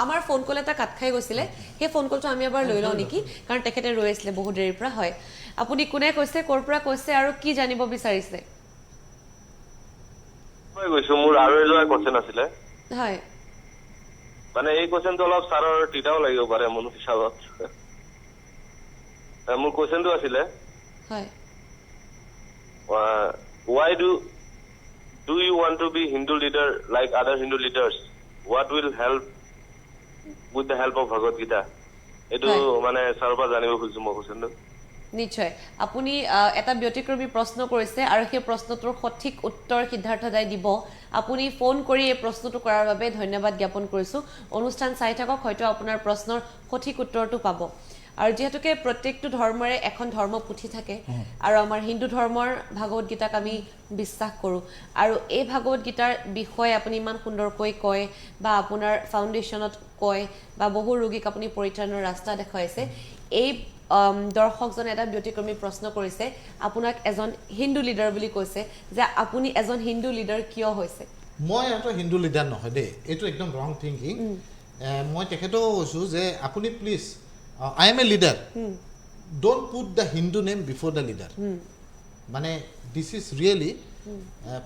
আমাৰ ফোন কল এটা কাট খাই গৈছিলে সেই ফোন কলটো আমি এবাৰ লৈ লওঁ নেকি কাৰণ তেখেতে ৰৈ আছিলে বহুত দেৰিৰ পৰা হয় আপুনি কোনে কৈছে ক'ৰ পৰা কৈছে আৰু কি জানিব বিচাৰিছে মই গৈছো মোৰ আৰু এটা কোৱেশ্চন আছিলে হয় মানে এই কোৱেশ্চনটো অলপ ছাৰৰ তিতাও লাগিব পাৰে মোৰ হিচাপত মোৰ কোৱেশ্চনটো আছিলে হয় why do you want to be Hindu leader like other Hindu leaders what will help with the help of Bhagavad Gita etu mane sarba janibo khujju mo kosendu নিশ্চয় আপুনি এটা ব্যতিক্ৰমী প্ৰশ্ন কৰিছে আৰু সেই প্ৰশ্নটোৰ সঠিক উত্তৰ সিদ্ধাৰ্থ দাই দিব আপুনি ফোন কৰি এই প্ৰশ্নটো কৰাৰ বাবে ধন্যবাদ জ্ঞাপন কৰিছোঁ অনুষ্ঠান চাই থাকক হয়তো আপোনাৰ প্ৰশ্নৰ সঠিক উত্তৰটো পাব আৰু যেহেতুকে প্ৰত্যেকটো ধৰ্মৰে এখন ধৰ্ম পুথি থাকে আৰু আমাৰ হিন্দু ধৰ্মৰ ভাগৱত গীতাক আমি বিশ্বাস কৰোঁ আৰু এই ভাগৱত গীতাৰ বিষয়ে আপুনি ইমান সুন্দৰকৈ কয় বা আপোনাৰ ফাউণ্ডেশ্যনত কয় বা বহু ৰোগীক আপুনি পৰিত্ৰাণৰ ৰাস্তা দেখুৱাইছে এই দৰ্শকজনে এটা ব্যতিক্ৰমী প্ৰশ্ন কৰিছে আপোনাক এজন হিন্দু লিডাৰ বুলি কৈছে যে আপুনি এজন হিন্দু লিডাৰ কিয় হৈছে মই এটা হিন্দু লিডাৰ নহয় দেই এইটো একদম ৰং থিংকিং মই তেখেতেও কৈছোঁ যে আপুনি please I am a leader. Don't put the Hindu name before the leader. মানে this is really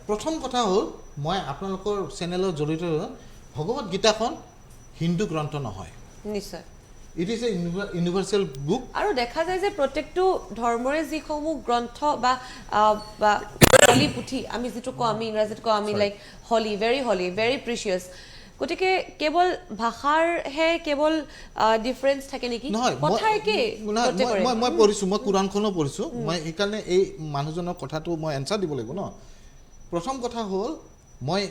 প্ৰথম কথা হ'ল মই আপোনালোকৰ চেনেলৰ জৰিয়তে ভগৱত গীতাখন হিন্দু গ্ৰন্থ নহয় নিশ্চয় it is a universal book আৰু দেখা যায় যে প্ৰত্যেকটো ধৰ্মৰে যিসমূহ গ্ৰন্থ বা হলি পুথি আমি যিটো কওঁ আমি ইংৰাজীত কওঁ আমি লাইক হলি ভেৰি প্ৰিচিয়াছ গতিকে কেৱল ভাষাৰহে কেৱল ডিফাৰেঞ্চ থাকে নেকি কথা একেই মই পঢ়িছোঁ মই কুৰাণখনো পঢ়িছোঁ মই সেইকাৰণে এই মানুহজনৰ কথাটো মই এনচাৰ দিব লাগিব ন প্ৰথম কথা হ'ল মই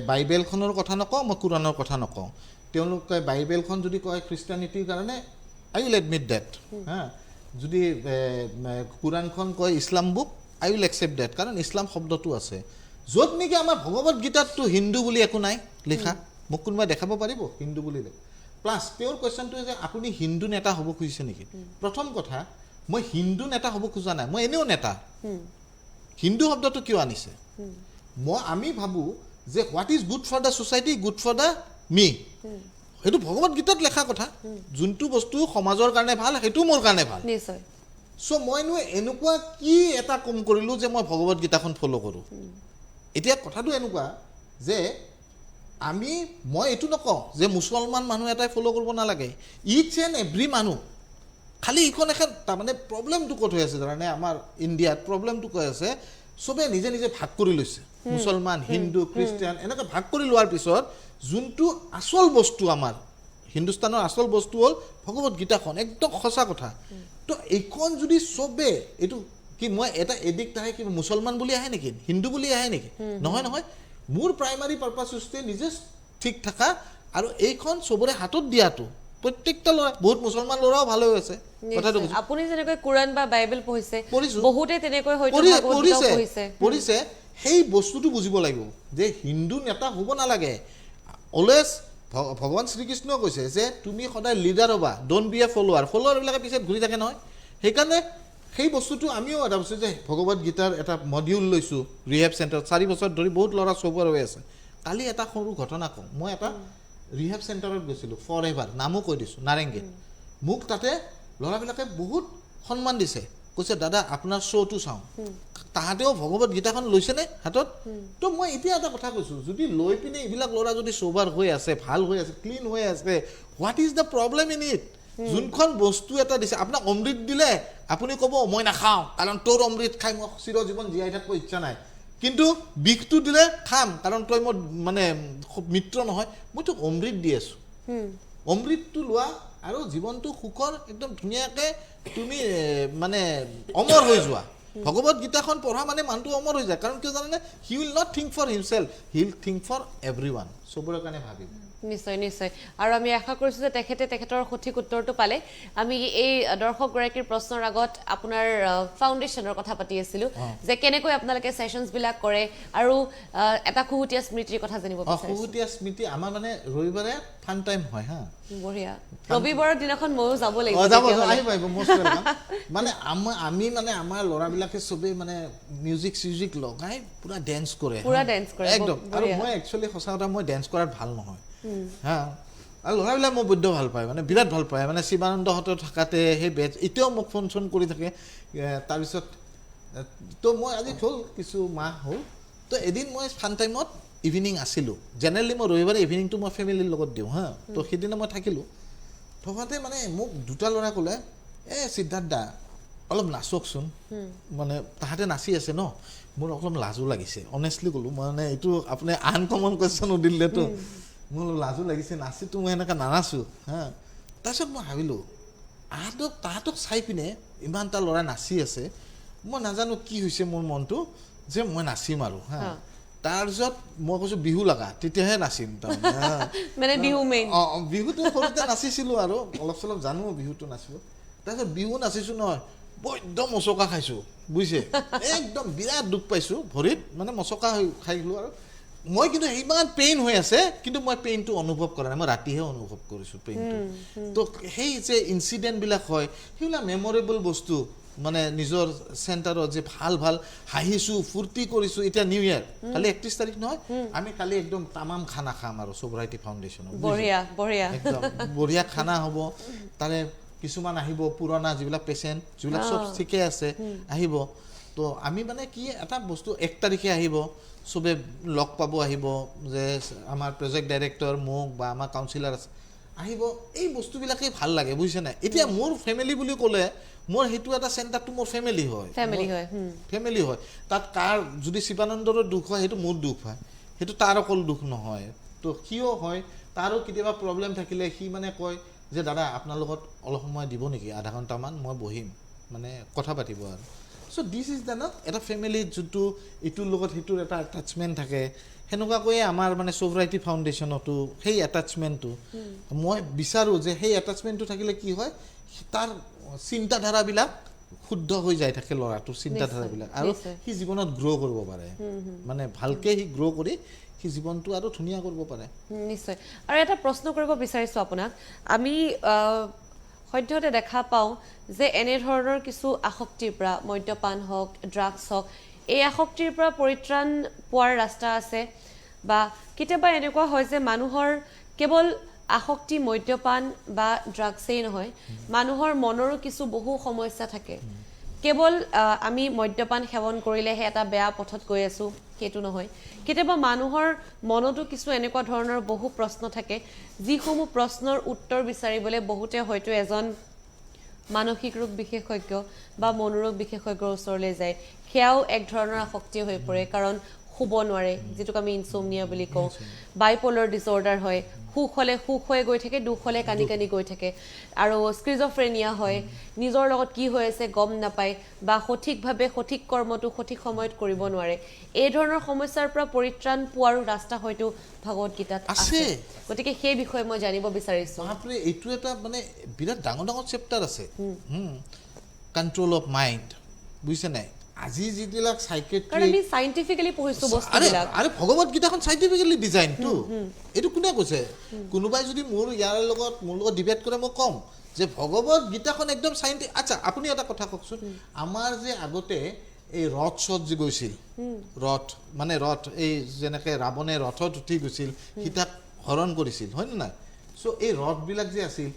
বাইবেলখনৰ কথা নকওঁ, মই কোৰাণৰ কথা নকওঁ। তেওঁলোকে বাইবেলখন যদি কয় খ্ৰীষ্টানিটিৰ কাৰণে, আই উইল এডমিট ডেট। হা, যদি কোৰাণখন কয় Islam book, I will accept that, কাৰণ ইছলাম শব্দটো আছে। য'ত নেকি আমাৰ ভগৱত গীতাততো হিন্দু বুলি একো নাই লিখা, মোক কোনোবাই দেখাব পাৰিব হিন্দু বুলি লিখা? প্লাছ তেওঁৰ কুৱেশ্যনটো যে আপুনি হিন্দু নেতা হ'ব খুজিছে নেকি? প্ৰথম কথা, মই হিন্দু নেতা হ'ব খোজা নাই, মই এনেও নেতা। হিন্দু শব্দটো কিয় আনিছে? আমি ভাবোঁ যে what is good for the society, good for the মি, সেইটো ভগৱত গীতাত লেখা কথা। যোনটো বস্তু সমাজৰ কাৰণে ভাল সেইটো মোৰ কাৰণে ভাল। নিশ্চয়। চ' মইনো এনেকুৱা কি এটা কম কৰিলোঁ যে মই ভগৱত গীতাখন ফ'ল' কৰোঁ? এতিয়া কথাটো এনেকুৱা যে মই এইটো নকওঁ যে মুছলমান মানুহ এটাই ফ'ল' কৰিব নালাগে, ইচ এণ্ড এভৰি মানুহ। খালি এইখন এখন তাৰমানে প্ৰব্লেমটো ক'ত হৈ আছে জানানে? আমাৰ ইণ্ডিয়াত প্ৰব্লেমটো কৈ আছে চবে নিজে নিজে ভাগ কৰি লৈছে, মুছলমান, হিন্দু, খ্ৰীষ্টিয়ান, এনেকৈ ভাগ কৰি লোৱাৰ পিছত যোনটো আচল বস্তু আমাৰ হিন্দুস্তানৰ আচল বস্তু হ'ল ভগৱত গীতাখন। একদম সঁচা কথা। তো এইখন যদি চবে এইটো কি মই এটা এডিক্ট আহে কি মুছলমান বুলি আহে নেকি, হিন্দু বুলি আহে নেকি? নহয় নহয়, মোৰ প্ৰাইমাৰী পাৰ্পাছ হৈছে নিজে ঠিক থকা আৰু এইখন চবৰে হাতত দিয়াটো। প্ৰত্যেকটা ল'ৰা, বহুত মুছলমান ল'ৰাও ভাল হৈ আছে। কথাটো আপুনি যেনেকৈ কোৰাণ বা বাইবেল পঢ়িছে, বহুতে তেনেকৈ পঢ়িছে, সেই বস্তুটো বুজিব লাগিব যে হিন্দু নেতা হ'ব নালাগে। অলৱেজ ভগৱান শ্ৰীকৃষ্ণই কৈছে যে তুমি সদায় লিডাৰ হ'বা, ডোণ্ট বি এ ফলোৱাৰ। ফলোৱাৰবিলাকে পিছত ঘূৰি থাকে নহয়। সেইকাৰণে সেই বস্তুটো আমিও এটা বস্তু যে ভগৱত গীতাৰ এটা মডিউল লৈছোঁ ৰিহেব চেণ্টাৰত, 4 বছৰ ধৰি বহুত ল'ৰা চবুৱাৰ হৈ আছে। কালি এটা সৰু ঘটনা কওঁ, মই এটা ৰিহেব চেণ্টাৰত গৈছিলোঁ, ফৰ এভাৰ, নামো কৈ দিছোঁ, নাৰেংগীত। মোক তাতে ল'ৰাবিলাকে বহুত সন্মান দিছে, কৈছে দাদা আপোনাৰ শ্ব'টো চাওঁ। তাহাঁতেও ভগৱত গীতাখন লৈছেনে হাতত? তো মই এতিয়া এটা কথা কৈছোঁ, যদি লৈ পিনে এইবিলাক ল'ৰা যদি চবাৰ হৈ আছে, ভাল হৈ আছে, ক্লিন হৈ আছে, what is the problem in it? যোনখন বস্তু এটা দিছে, আপোনাক অমৃত দিলে আপুনি ক'ব মই নাখাওঁ, কাৰণ তোৰ অমৃত খাই মই চিৰজীৱন জীয়াই থাকিব ইচ্ছা নাই। কিন্তু বিষটো দিলে খাম, কাৰণ তই মোৰ মানে মিত্ৰ নহয়, মই তোক অমৃত দি আছোঁ। অমৃতটো লোৱা আৰু জীৱনটো সুখৰ একদম ধুনীয়াকৈ তুমি মানে অমৰ হৈ যোৱা। ভগৱত গীতাখন পঢ়া মানে মানুহটো অমৰ হৈ যায়। কাৰণ কিয় জানেনে? He will not think for himself, he will think for everyone, চবৰে কাৰণে ভাবিব। নিশ্চয় নিশ্চয়। আৰু আমি আশা কৰিছোঁ যে তেখেতৰ সঠিক উত্তৰটো পালে। আমি এই দৰ্শকগৰাকীৰ প্ৰশ্নৰ আগত আপোনাৰ ফাউণ্ডেশ্যনৰ কথা পাতি আছিলোঁ যে কেনেকৈ আপোনালোকে ছেশ্যনছবিলাক কৰে আৰু এটা খুহুতীয়া স্মৃতিৰ কথা জানিব বিচাৰিছোঁ। খুহুতীয়া স্মৃতি আমাৰ মানে ৰবিবাৰে ফান টাইম হয়। হা, বঢ়িয়া। ৰবিবাৰৰ দিনাখন ময়ো যাব লাগিব। আহিব মষ্ট ৱেলকাম। মানে আমি মানে আমাৰ ল'ৰাবিলাকে চবেই মানে মিউজিক চিউজিক লগাই পুৰা ডেন্স কৰে একদম। আৰু মই একচুৱেলি সঁচা কথা, মই ডেন্স কৰাত ভাল নহয়। হা, আৰু ল'ৰাবিলাক মই বৈদ্য ভাল পায়, মানে বিৰাট ভাল পায়। মানে শিৱানন্দহঁতে থকাতে সেই বেচ এতিয়াও মোক ফোন চোন কৰি থাকে। তাৰপিছত তো মই আজি হ'ল কিছু মাহ হ'ল, তো এদিন মই ফান টাইমত ইভিনিং আছিলোঁ। জেনেৰেলি মই ৰবিবাৰে ইভিনিংটো মই ফেমিলিৰ লগত দিওঁ। হা, তো সেইদিনা মই থাকিলোঁ। থকাতে মানে মোক দুটা ল'ৰা ক'লে, সিদ্ধাৰ্থ দা অলপ নাচকচোন। মানে তাহাঁতে নাচি আছে ন, মোৰ অলপ লাজো লাগিছে, অনেষ্টলি ক'লোঁ। মানে এইটো আপুনি আনকমন কুৱেশ্যন সুধিলেতো মোৰ অলপ লাজো লাগিছে, নাচিতো মই এনেকৈ নানাচোঁ। হা, তাৰপিছত মই ভাবিলোঁ তাহাঁতক চাই পিনে ইমানটা ল'ৰা নাচি আছে, মই নাজানো কি হৈছে মোৰ মনটো যে মই নাচিম আৰু। হা, তাৰপিছত মই কৈছোঁ বিহু লগা, তেতিয়াহে নাচিম। তাৰমানে বিহুটো সৰুতে নাচিছিলোঁ আৰু অলপ চলপ জানো বিহুটো নাচিব। তাৰপিছত বিহু নাচিছোঁ নহয়, একদম মচকা খাইছোঁ, বুজিছে? একদম বিৰাট দুখ পাইছোঁ ভৰিত, মানে মচকা খাই গ'লোঁ। আৰু মই কিন্তু ইমান পেইন হৈ আছে, কিন্তু মই পেইনটো অনুভৱ কৰা নাই, মই ৰাতিহে অনুভৱ কৰিছোঁ পেইনটো। তো সেই যে ইনচিডেণ্টবিলাক হয়, সেইবিলাক মেমৰেবল বস্তু। মানে নিজৰ চেণ্টাৰত যে ভাল ভাল হাঁহিছোঁ, ফূৰ্তি কৰিছোঁ। এতিয়া নিউ ইয়েৰ, কালি 31 তাৰিখ নহয়, আমি কালি একদম তামাম খানা খাম আৰু সোবৰাইটি ফাউণ্ডেশ্যনত। একদম বঢ়িয়া খানা হ'ব। তাৰে কিছুমান আহিব পুৰণা যিবিলাক পেচেণ্ট, যিবিলাক চব ঠিকে আছে আহিব। তো আমি মানে কি এটা বস্তু 1 তাৰিখে আহিব, চবে লগ পাব, আহিব যে আমাৰ প্ৰজেক্ট ডাইৰেক্টৰ মোক বা আমাৰ কাউন্সিলাৰ আছে আহিব। এই বস্তুবিলাকেই ভাল লাগে, বুজিছে নাই? এতিয়া মোৰ ফেমিলি বুলি ক'লে মোৰ সেইটো এটা চেণ্টাৰটো মোৰ ফেমিলি হয়। তাত কাৰ যদি শিৱানন্দৰো দুখ হয়, সেইটো মোৰ দুখ হয়, সেইটো তাৰ অকল দুখ নহয়। তো সিও হয়, তাৰো কেতিয়াবা প্ৰব্লেম থাকিলে সি মানে কয় যে দাদা আপোনাৰ লগত অলপ সময় দিব নেকি, আধা ঘণ্টামান মই বহিম, মানে কথা পাতিব আৰু। চ' দিছ ইজ দ্য এটা ফেমিলিত যোনটো ইটোৰ লগত সিটোৰ এটা এটাচমেণ্ট থাকে, সেনেকুৱাকৈয়ে আমাৰ মানে সোভৰাইটি ফাউণ্ডেশ্যনতো সেই এটাচমেণ্টটো মই বিচাৰোঁ যে সেই এটাচমেণ্টটো থাকিলে কি হয় তাৰ চিন্তাধাৰাবিলাক শুদ্ধ হৈ যায় থাকে ল'ৰাটোৰ চিন্তাধাৰাবিলাক আৰু সি জীৱনত গ্ৰ' কৰিব পাৰে মানে ভালকৈ সি গ্ৰ' কৰি সি জীৱনটো আৰু ধুনীয়া কৰিব পাৰে নিশ্চয় আৰু এটা প্ৰশ্ন কৰিব বিচাৰিছোঁ আপোনাক আমি সদ্যহতে দেখা পাওঁ যে এনেধৰণৰ কিছু আসক্তিৰ পৰা মদ্যপান হওক ড্ৰাগছ হওক এই আসক্তিৰ পৰা পৰিত্ৰাণ পোৱাৰ ৰাস্তা আছে বা কেতিয়াবা এনেকুৱা হয় যে মানুহৰ কেৱল আসক্তি মদ্যপান বা ড্ৰাগছেই নহয় মানুহৰ মনৰো কিছু বহু সমস্যা থাকে কেৱল আমি মদ্যপান সেৱন কৰিলেহে এটা বেয়া পথত গৈ আছোঁ সেইটো নহয় কেতিয়াবা মানুহৰ মনতো কিছু এনেকুৱা ধৰণৰ বহু প্ৰশ্ন থাকে যিসমূহ প্ৰশ্নৰ উত্তৰ বিচাৰিবলৈ বহুতে হয়তো এজন মানসিক ৰোগ বিশেষজ্ঞ বা মনোৰোগ বিশেষজ্ঞৰ ওচৰলৈ যায় সেয়াও এক ধৰণৰ আসক্তি হৈ পৰে কাৰণ শুব নোৱাৰে যেটোক আমি ইনসোমনিয়া বুলি কওঁ বাইপোলাৰ ডিসঅৰ্ডাৰ হয় সুখ হলে সুখ হৈ গৈ থাকে দুখ হলে কানি কানি গৈ থাকে আৰু স্কিজোফ্ৰেনিয়া হয় নিজৰ লগত কি হৈ আছে গম নাপায় বা সঠিকভাৱে সঠিক কৰ্মটো সঠিক সময়ত কৰিব নোৱাৰে এই ধৰণৰ সমস্যাৰ পৰা পৰিত্ৰাণ পোৱাৰ ৰাস্তা হয়তো ভগৱত গীতাত আছে গতিকে সেই বিষয়ে মই জানিব বিচাৰিছো বাপৰে এইটো এটা মানে বিৰাট ডাঙৰ ডাঙৰ চেপ্টাৰ আছে কন্ট্ৰোল অফ মাইন্ড বুজিছে নাই আজি যিবিলাক সাইকিয়াট্ৰি কাৰণ আমি সাইন্টিফিক্যালি পঢ়িছো বস্তুবিলাক আৰে ভগৱত গীতাখন সাইন্টিফিক্যালি ডিজাইন টু এটো কোনে কৈছে কোনোবাই যদি মোৰ ইয়াৰ লগত ডিবেট কৰে মই কম যে ভগৱত গীতাখন একদম সাইন্টিফিক আচ্ছা আপুনি এটা কথা কওকচোন আমাৰ যে আগতে এই ৰথ যে গৈছিল ৰথ মানে ৰথ এই যেনেকে ৰাৱণে ৰথত উঠি গৈছিল সীতাক হৰণ কৰিছিল হয় না সো এই ৰথবিলাক যে আছিল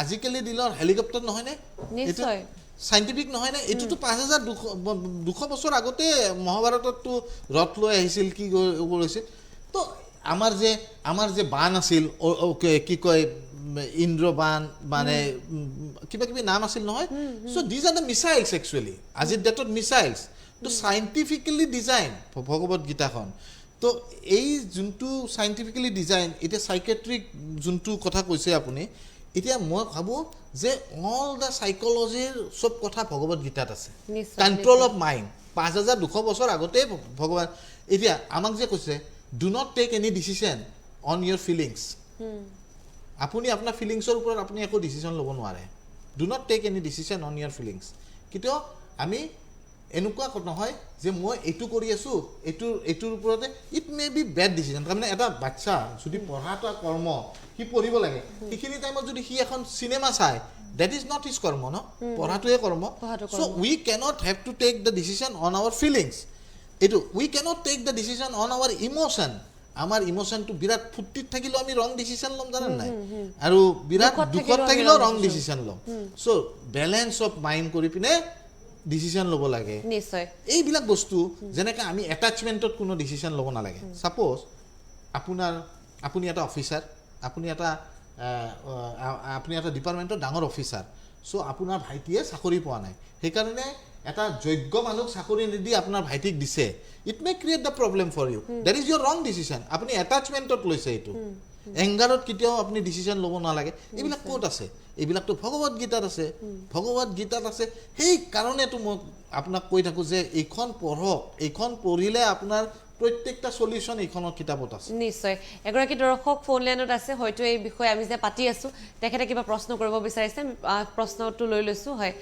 আজিকালি দিলৰ হেলিকপ্টাৰ নহয় নে নিশ্চয় সাইন্টিফিক নহয় না এটোটো 5200 বছৰ আগতে মহাভাৰততো ৰথ লৈ আহিছিল কি কৰিছিল তো আমাৰ যে বান আছিল কি কয় ইন্দ্ৰ বান মানে কিবা কিবি নাম আছিল নহয় so these are the missiles actually আজিৰ ডেটত মিসাইলস তো সাইন্টিফিক্যালি ডিজাইন ভগৱত গীতাখন তো এই যোনটো সাইন্টিফিক্যালি ডিজাইন এটা সাইকিয়াট্রিক যোনটো কথা কৈছে আপুনি এতিয়া মই ভাবো যে অল দা সাইকোলজিৰ সব কথা ভগৱত গীতাত আছে কন্ট্ৰোল অফ মাইন্ড 5200 বছৰ আগতে ভগৱান এতিয়া আমাক যে কৈছে do not take any decision on your feelings আপুনি আপোনাৰ ফিলিংছৰ ওপৰত আপুনি একো ডিসিশন ল'ব নোৱাৰে do not take any decision on your feelings কিন্তু আমি এনেকুৱা নহয় যে মই এটো কৰি আছো এটোৰ ওপৰতে it may be bed decision মানে এটা বাচ্চা যদি পঢ়াটা কৰ্ম কি পঢ়িব লাগে এইখিনি টাইমত যদি হি এখন সিনেমা চাই that is not his কৰ্ম ন পঢ়াটোৱে কৰ্ম so we cannot have to take the decision on our feelings এটো we cannot take the decision on our emotion আমাৰ ইমোশনটো বিৰাট ফুটিত থাকিলে আমি ৰং ডিসিশন লম জানেন নাই আৰু বিৰাট দুখত থাকিলে ৰং ডিসিশন লম so balance of mind কৰি পিনে ডিসিশন ল'ব লাগে নিশ্চয় এইবিলাক বস্তু যেনেকৈ আমি এটাচমেন্টত কোনো ডিসিশন ল'ব নালাগে সাপোজ আপুনি এটা অফিচাৰ আপুনি এটা ডিপাৰ্টমেন্টৰ ডাঙৰ অফিচাৰ সো আপোনাৰ ভাইটিয়ে চাকৰি পোৱা নাই সেইকাৰণে এটা যোগ্য মানুহ চাকৰি নিদি আপোনাৰ ভাইটিক দিছে it may create the problem for you that is your wrong decision আপুনি এটাচমেন্টত লৈছে এইটো এংগাৰত কেতিয়াও আপুনি ডিসিশন ল'ব নালাগে এইবিলাক ক'ত আছে এইবিলাকতো ভগৱত গীতাত আছে সেই কাৰণেতো মই আপোনাক কৈ থাকো যে এইখন পঢ়ক এইখন পঢ়িলে আপোনাৰ প্ৰত্যেকটা সলিউশন এইখনৰ কিতাপত আছে নিশ্চয় এগৰাকী দৰ্শক ফোন লাইনত আছে হয়তো এই বিষয়ে আমি যে পাতি আছো তেখেতে কিবা প্ৰশ্ন কৰিব বিচাৰিছে প্ৰশ্নটো লৈ লৈছো হয়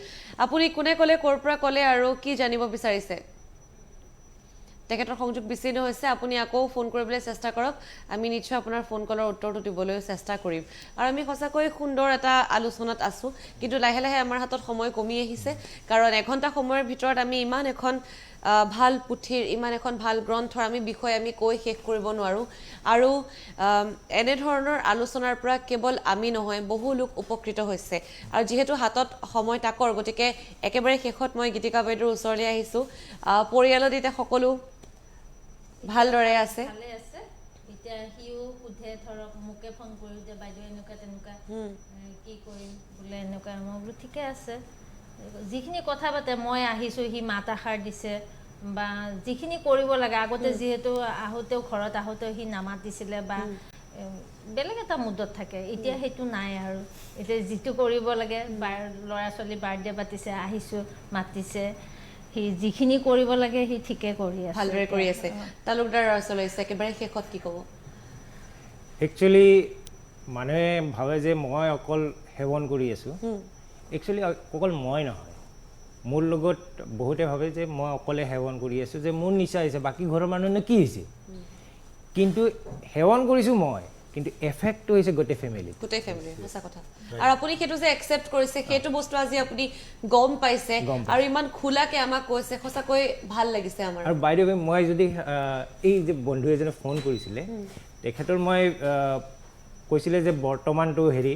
আপুনি কোনে ক'লে ক'ৰ পৰা ক'লে আৰু কি জানিব বিচাৰিছে তেখেতৰ সংযোগ বিচ্ছিন্ন হৈছে আপুনি আকৌ ফোন কৰিবলৈ চেষ্টা কৰক আমি নিশ্চয় আপোনাৰ ফোন কলৰ উত্তৰটো দিবলৈ চেষ্টা কৰিম আৰু আমি সঁচাকৈ সুন্দৰ এটা আলোচনাত আছো কিন্তু লাহে লাহে আমাৰ হাতত সময় কমি আহিছে কাৰণ এঘণ্টা সময়ৰ ভিতৰত আমি ইমান এখন ভাল পুথিৰ ইমান এখন ভাল গ্ৰন্থৰ আমি বিষয় আমি কৈ শেষ কৰিব নোৱাৰো আৰু এনে ধৰণৰ আলোচনাৰ পৰা কেৱল আমি নহয় বহু লোক উপকৃত হৈছে আৰু যেহেতু হাতত সময় তাকৰ গতিকে একেবাৰে শেষত মই গীতিকা বাইদেউৰ ওচৰলৈ আহিছো পৰিয়ালত এতিয়া সকলো ভালদৰে আছে ভালে আছে এতিয়া হিও সুধে ধৰক মোকে ফোন কৰি যে বাইদেউ এনেকুৱা তেনেকুৱা কি কৰিম বোলে এনেকুৱা মই বোলো ঠিকে আছে যিখিনি কথা পাতে মই আহিছোঁ সি মাত আশাৰ দিছে বা যিখিনি কৰিব লাগে আগতে যিহেতু আহোঁতেও ঘৰত আহোঁতেও সি নামাত দিছিলে বা বেলেগ এটা মুডত থাকে এতিয়া সেইটো নাই আৰু এতিয়া যিটো কৰিব লাগে ল'ৰা ছোৱালী বাৰ্থডে পাতিছে আহিছোঁ মাতিছে সি যিখিনি কৰিব লাগে সি ঠিকে কৰি আছে ভালদৰে কৰি আছে তালুকদাৰ ৰচলাইছে একেবাৰে শেষত কি ক'ব একচুৱেলি মানুহে ভাবে যে মই অকল সেৱন কৰি আছোঁ একচুৱেলি অকল মই নহয় মোৰ লগত বহুতে ভাবে যে মই অকলে সেৱন কৰি আছোঁ যে মোৰ নিচা হৈছে বাকী ঘৰৰ মানুহনে কি হৈছে কিন্তু সেৱন কৰিছোঁ মই কিন্তু এফেক্টটো হৈছে গোটেই ফেমিলি সঁচা কথা আৰু আপুনি সেইটো যে একচেপ্ট কৰিছে সেইটো বস্তু আজি আপুনি গম পাইছে আৰু ইমান খোলাকে আমাক কৈছে সঁচাকৈ ভাল লাগিছে আমাৰ আৰু বাইদেউ মই যদি এই যে বন্ধু এজনে ফোন কৰিছিলে তেখেতৰ মই কৈছিলে যে বৰ্তমানটো হেৰি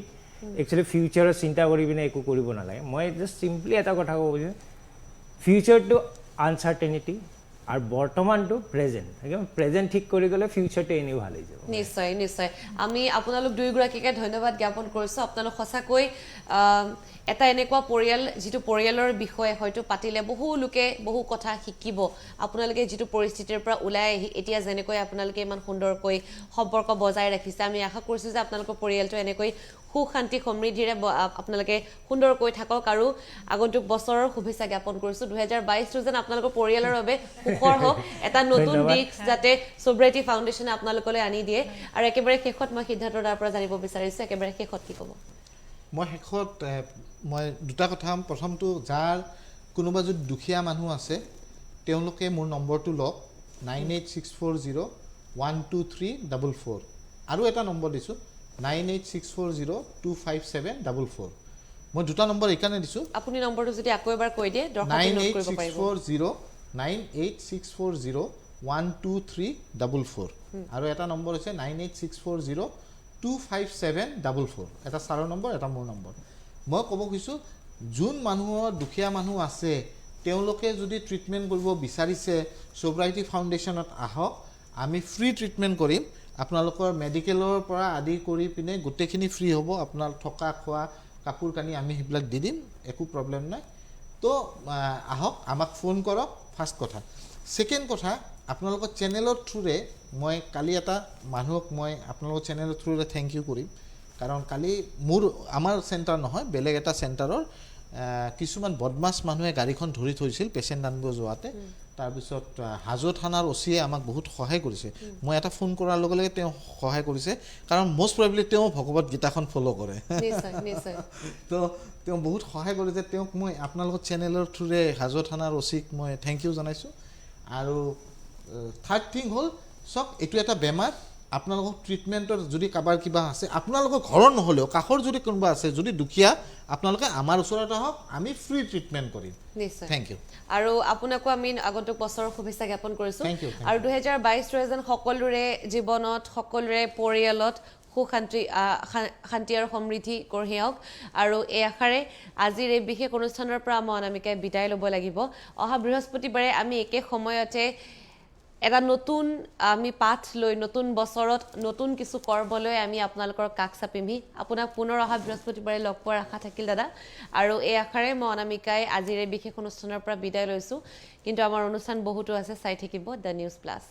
একচুৱেলি ফিউচাৰৰ চিন্তা কৰি পিনে একো কৰিব নালাগে মই জাষ্ট চিম্পলি এটা কথা ক'ব যে ফিউচাৰটো আনচাৰ্টেনিটি আৰু বৰ্তমানটো প্ৰেজেণ্ট প্ৰেজেণ্ট ঠিক কৰি গ'লে ফিউচাৰটো এনেও ভাল হৈ যাব নিশ্চয় নিশ্চয় আমি আপোনালোক দুয়োগৰাকীকে ধন্যবাদ জ্ঞাপন কৰিছোঁ আপোনালোক সঁচাকৈ এটা এনেকুৱা পৰিয়াল যিটো পৰিয়ালৰ বিষয়ে হয়তো পাতিলে বহু লোকে বহু কথা শিকিব আপোনালোকে যিটো পৰিস্থিতিৰ পৰা ওলাই আহি এতিয়া যেনেকৈ আপোনালোকে ইমান সুন্দৰকৈ সম্পৰ্ক বজাই ৰাখিছে আমি আশা কৰিছোঁ যে আপোনালোকৰ পৰিয়ালটো এনেকৈ সুখ শান্তি সমৃদ্ধিৰে আপোনালোকে সুন্দৰকৈ থাকক আৰু আগন্তুক বছৰৰ শুভেচ্ছা জ্ঞাপন কৰিছোঁ 2022টো যেন আপোনালোকৰ পৰিয়ালৰ বাবে সুখৰ হওক এটা নতুন দিশ যাতে সোব্ৰাইটি ফাউণ্ডেশ্যনে আপোনালোকলৈ আনি দিয়ে আৰু একেবাৰে শেষত মই সিদ্ধাৰ্থৰ তাৰ পৰা জানিব বিচাৰিছোঁ একেবাৰে শেষত কি ক'ব মই শেষত মই দুটা কথা প্ৰথমটো যাৰ কোনোবা যদি দুখীয়া মানুহ আছে তেওঁলোকে মোৰ নম্বৰটো লওক 9864012344 আৰু এটা নম্বৰ দিছোঁ 9864025744 মই দুটা নম্বৰ এইকাৰণে দিছোঁ আপুনি নম্বৰটো যদি আকৌ এবাৰ কৈ দিয়ে দৰ্শকে নোট কৰিব পাৰিব 9864012344 আৰু এটা নম্বৰ হৈছে 9864025744 এটা ছাৰৰ নম্বৰ এটা মোৰ নম্বৰ মই ক'ব খুজিছোঁ যোন মানুহৰ দুখীয়া মানুহ আছে তেওঁলোকে যদি ট্ৰিটমেণ্ট কৰিব বিচাৰিছে সোব্ৰাইটি ফাউণ্ডেশ্যনত আহক আমি ফ্ৰী ট্ৰিটমেণ্ট কৰিম আপোনালোকৰ মেডিকেলৰ পৰা আদি কৰি পিনে গোটেইখিনি ফ্ৰী হ'ব আপোনাৰ থকা খোৱা কাপোৰ কানি আমি সেইবিলাক দি দিম একো প্ৰব্লেম নাই তো আহক আমাক ফোন কৰক ফাৰ্ষ্ট কথা ছেকেণ্ড কথা আপোনালোকৰ চেনেলৰ থ্ৰুৰে মই কালি এটা মানুহক মই আপোনালোকৰ চেনেলৰ থ্ৰুৰে থেংক ইউ কৰিম কাৰণ কালি আমাৰ চেণ্টাৰ নহয় বেলেগ এটা চেণ্টাৰৰ কিছুমান বদমাছ মানুহে গাড়ীখন ধৰি থৈছিল পেচেণ্ট আনিব যোৱাতে তাৰপিছত হাজো থানাৰ অচিয়ে আমাক বহুত সহায় কৰিছে মই এটা ফোন কৰাৰ লগে লগে তেওঁ সহায় কৰিছে কাৰণ মষ্ট প্ৰবেবলি তেওঁ ভগৱত গীতাখন ফ'ল' কৰে তো তেওঁ বহুত সহায় কৰিছে তেওঁক মই আপোনালোকৰ চেনেলৰ থ্ৰুৰে হাজো থানাৰ অচিক মই থেংক ইউ জনাইছোঁ আৰু থাৰ্ড থিং হ'ল চাওক এইটো এটা বেমাৰ আপোনালোকক ট্ৰিটমেণ্টৰ যদি কাৰোবাৰ কিবা আছে আপোনালোকৰ ঘৰৰ নহ'লেও কাষৰ যদি কোনোবা আছে যদি দুখীয়া আপোনালোকে আমাৰ ওচৰত আহক আমি ফ্ৰী ট্ৰিটমেণ্ট কৰিম নিশ্চয় থেংক ইউ আৰু আপোনাকো আমি আগন্তুক বছৰৰ শুভেচ্ছা জ্ঞাপন কৰিছোঁ Thank you. আৰু 2022টো যেন সকলোৰে জীৱনত সকলোৰে পৰিয়ালত সুখ শান্তি আৰু সমৃদ্ধি কঢ়িয়াওক আৰু এই আশাৰে আজিৰ এই বিশেষ অনুষ্ঠানৰ পৰা মই অনামিকাই বিদায় ল'ব লাগিব অহা বৃহস্পতিবাৰে আমি একে সময়তে এটা নতুন আমি পাঠ লৈ নতুন বছৰত নতুন কিছু কৰিবলৈ আমি আপোনালোকৰ কাষ চাপিমহি আপোনাক পুনৰ অহা বৃহস্পতিবাৰে লগ পোৱাৰ আশা থাকিল দাদা আৰু এই আশাৰে মই অনামিকাই আজিৰ এই বিশেষ অনুষ্ঠানৰ পৰা বিদায় লৈছোঁ কিন্তু আমাৰ অনুষ্ঠান বহুতো আছে চাই থাকিব দ্য নিউজ প্লাছ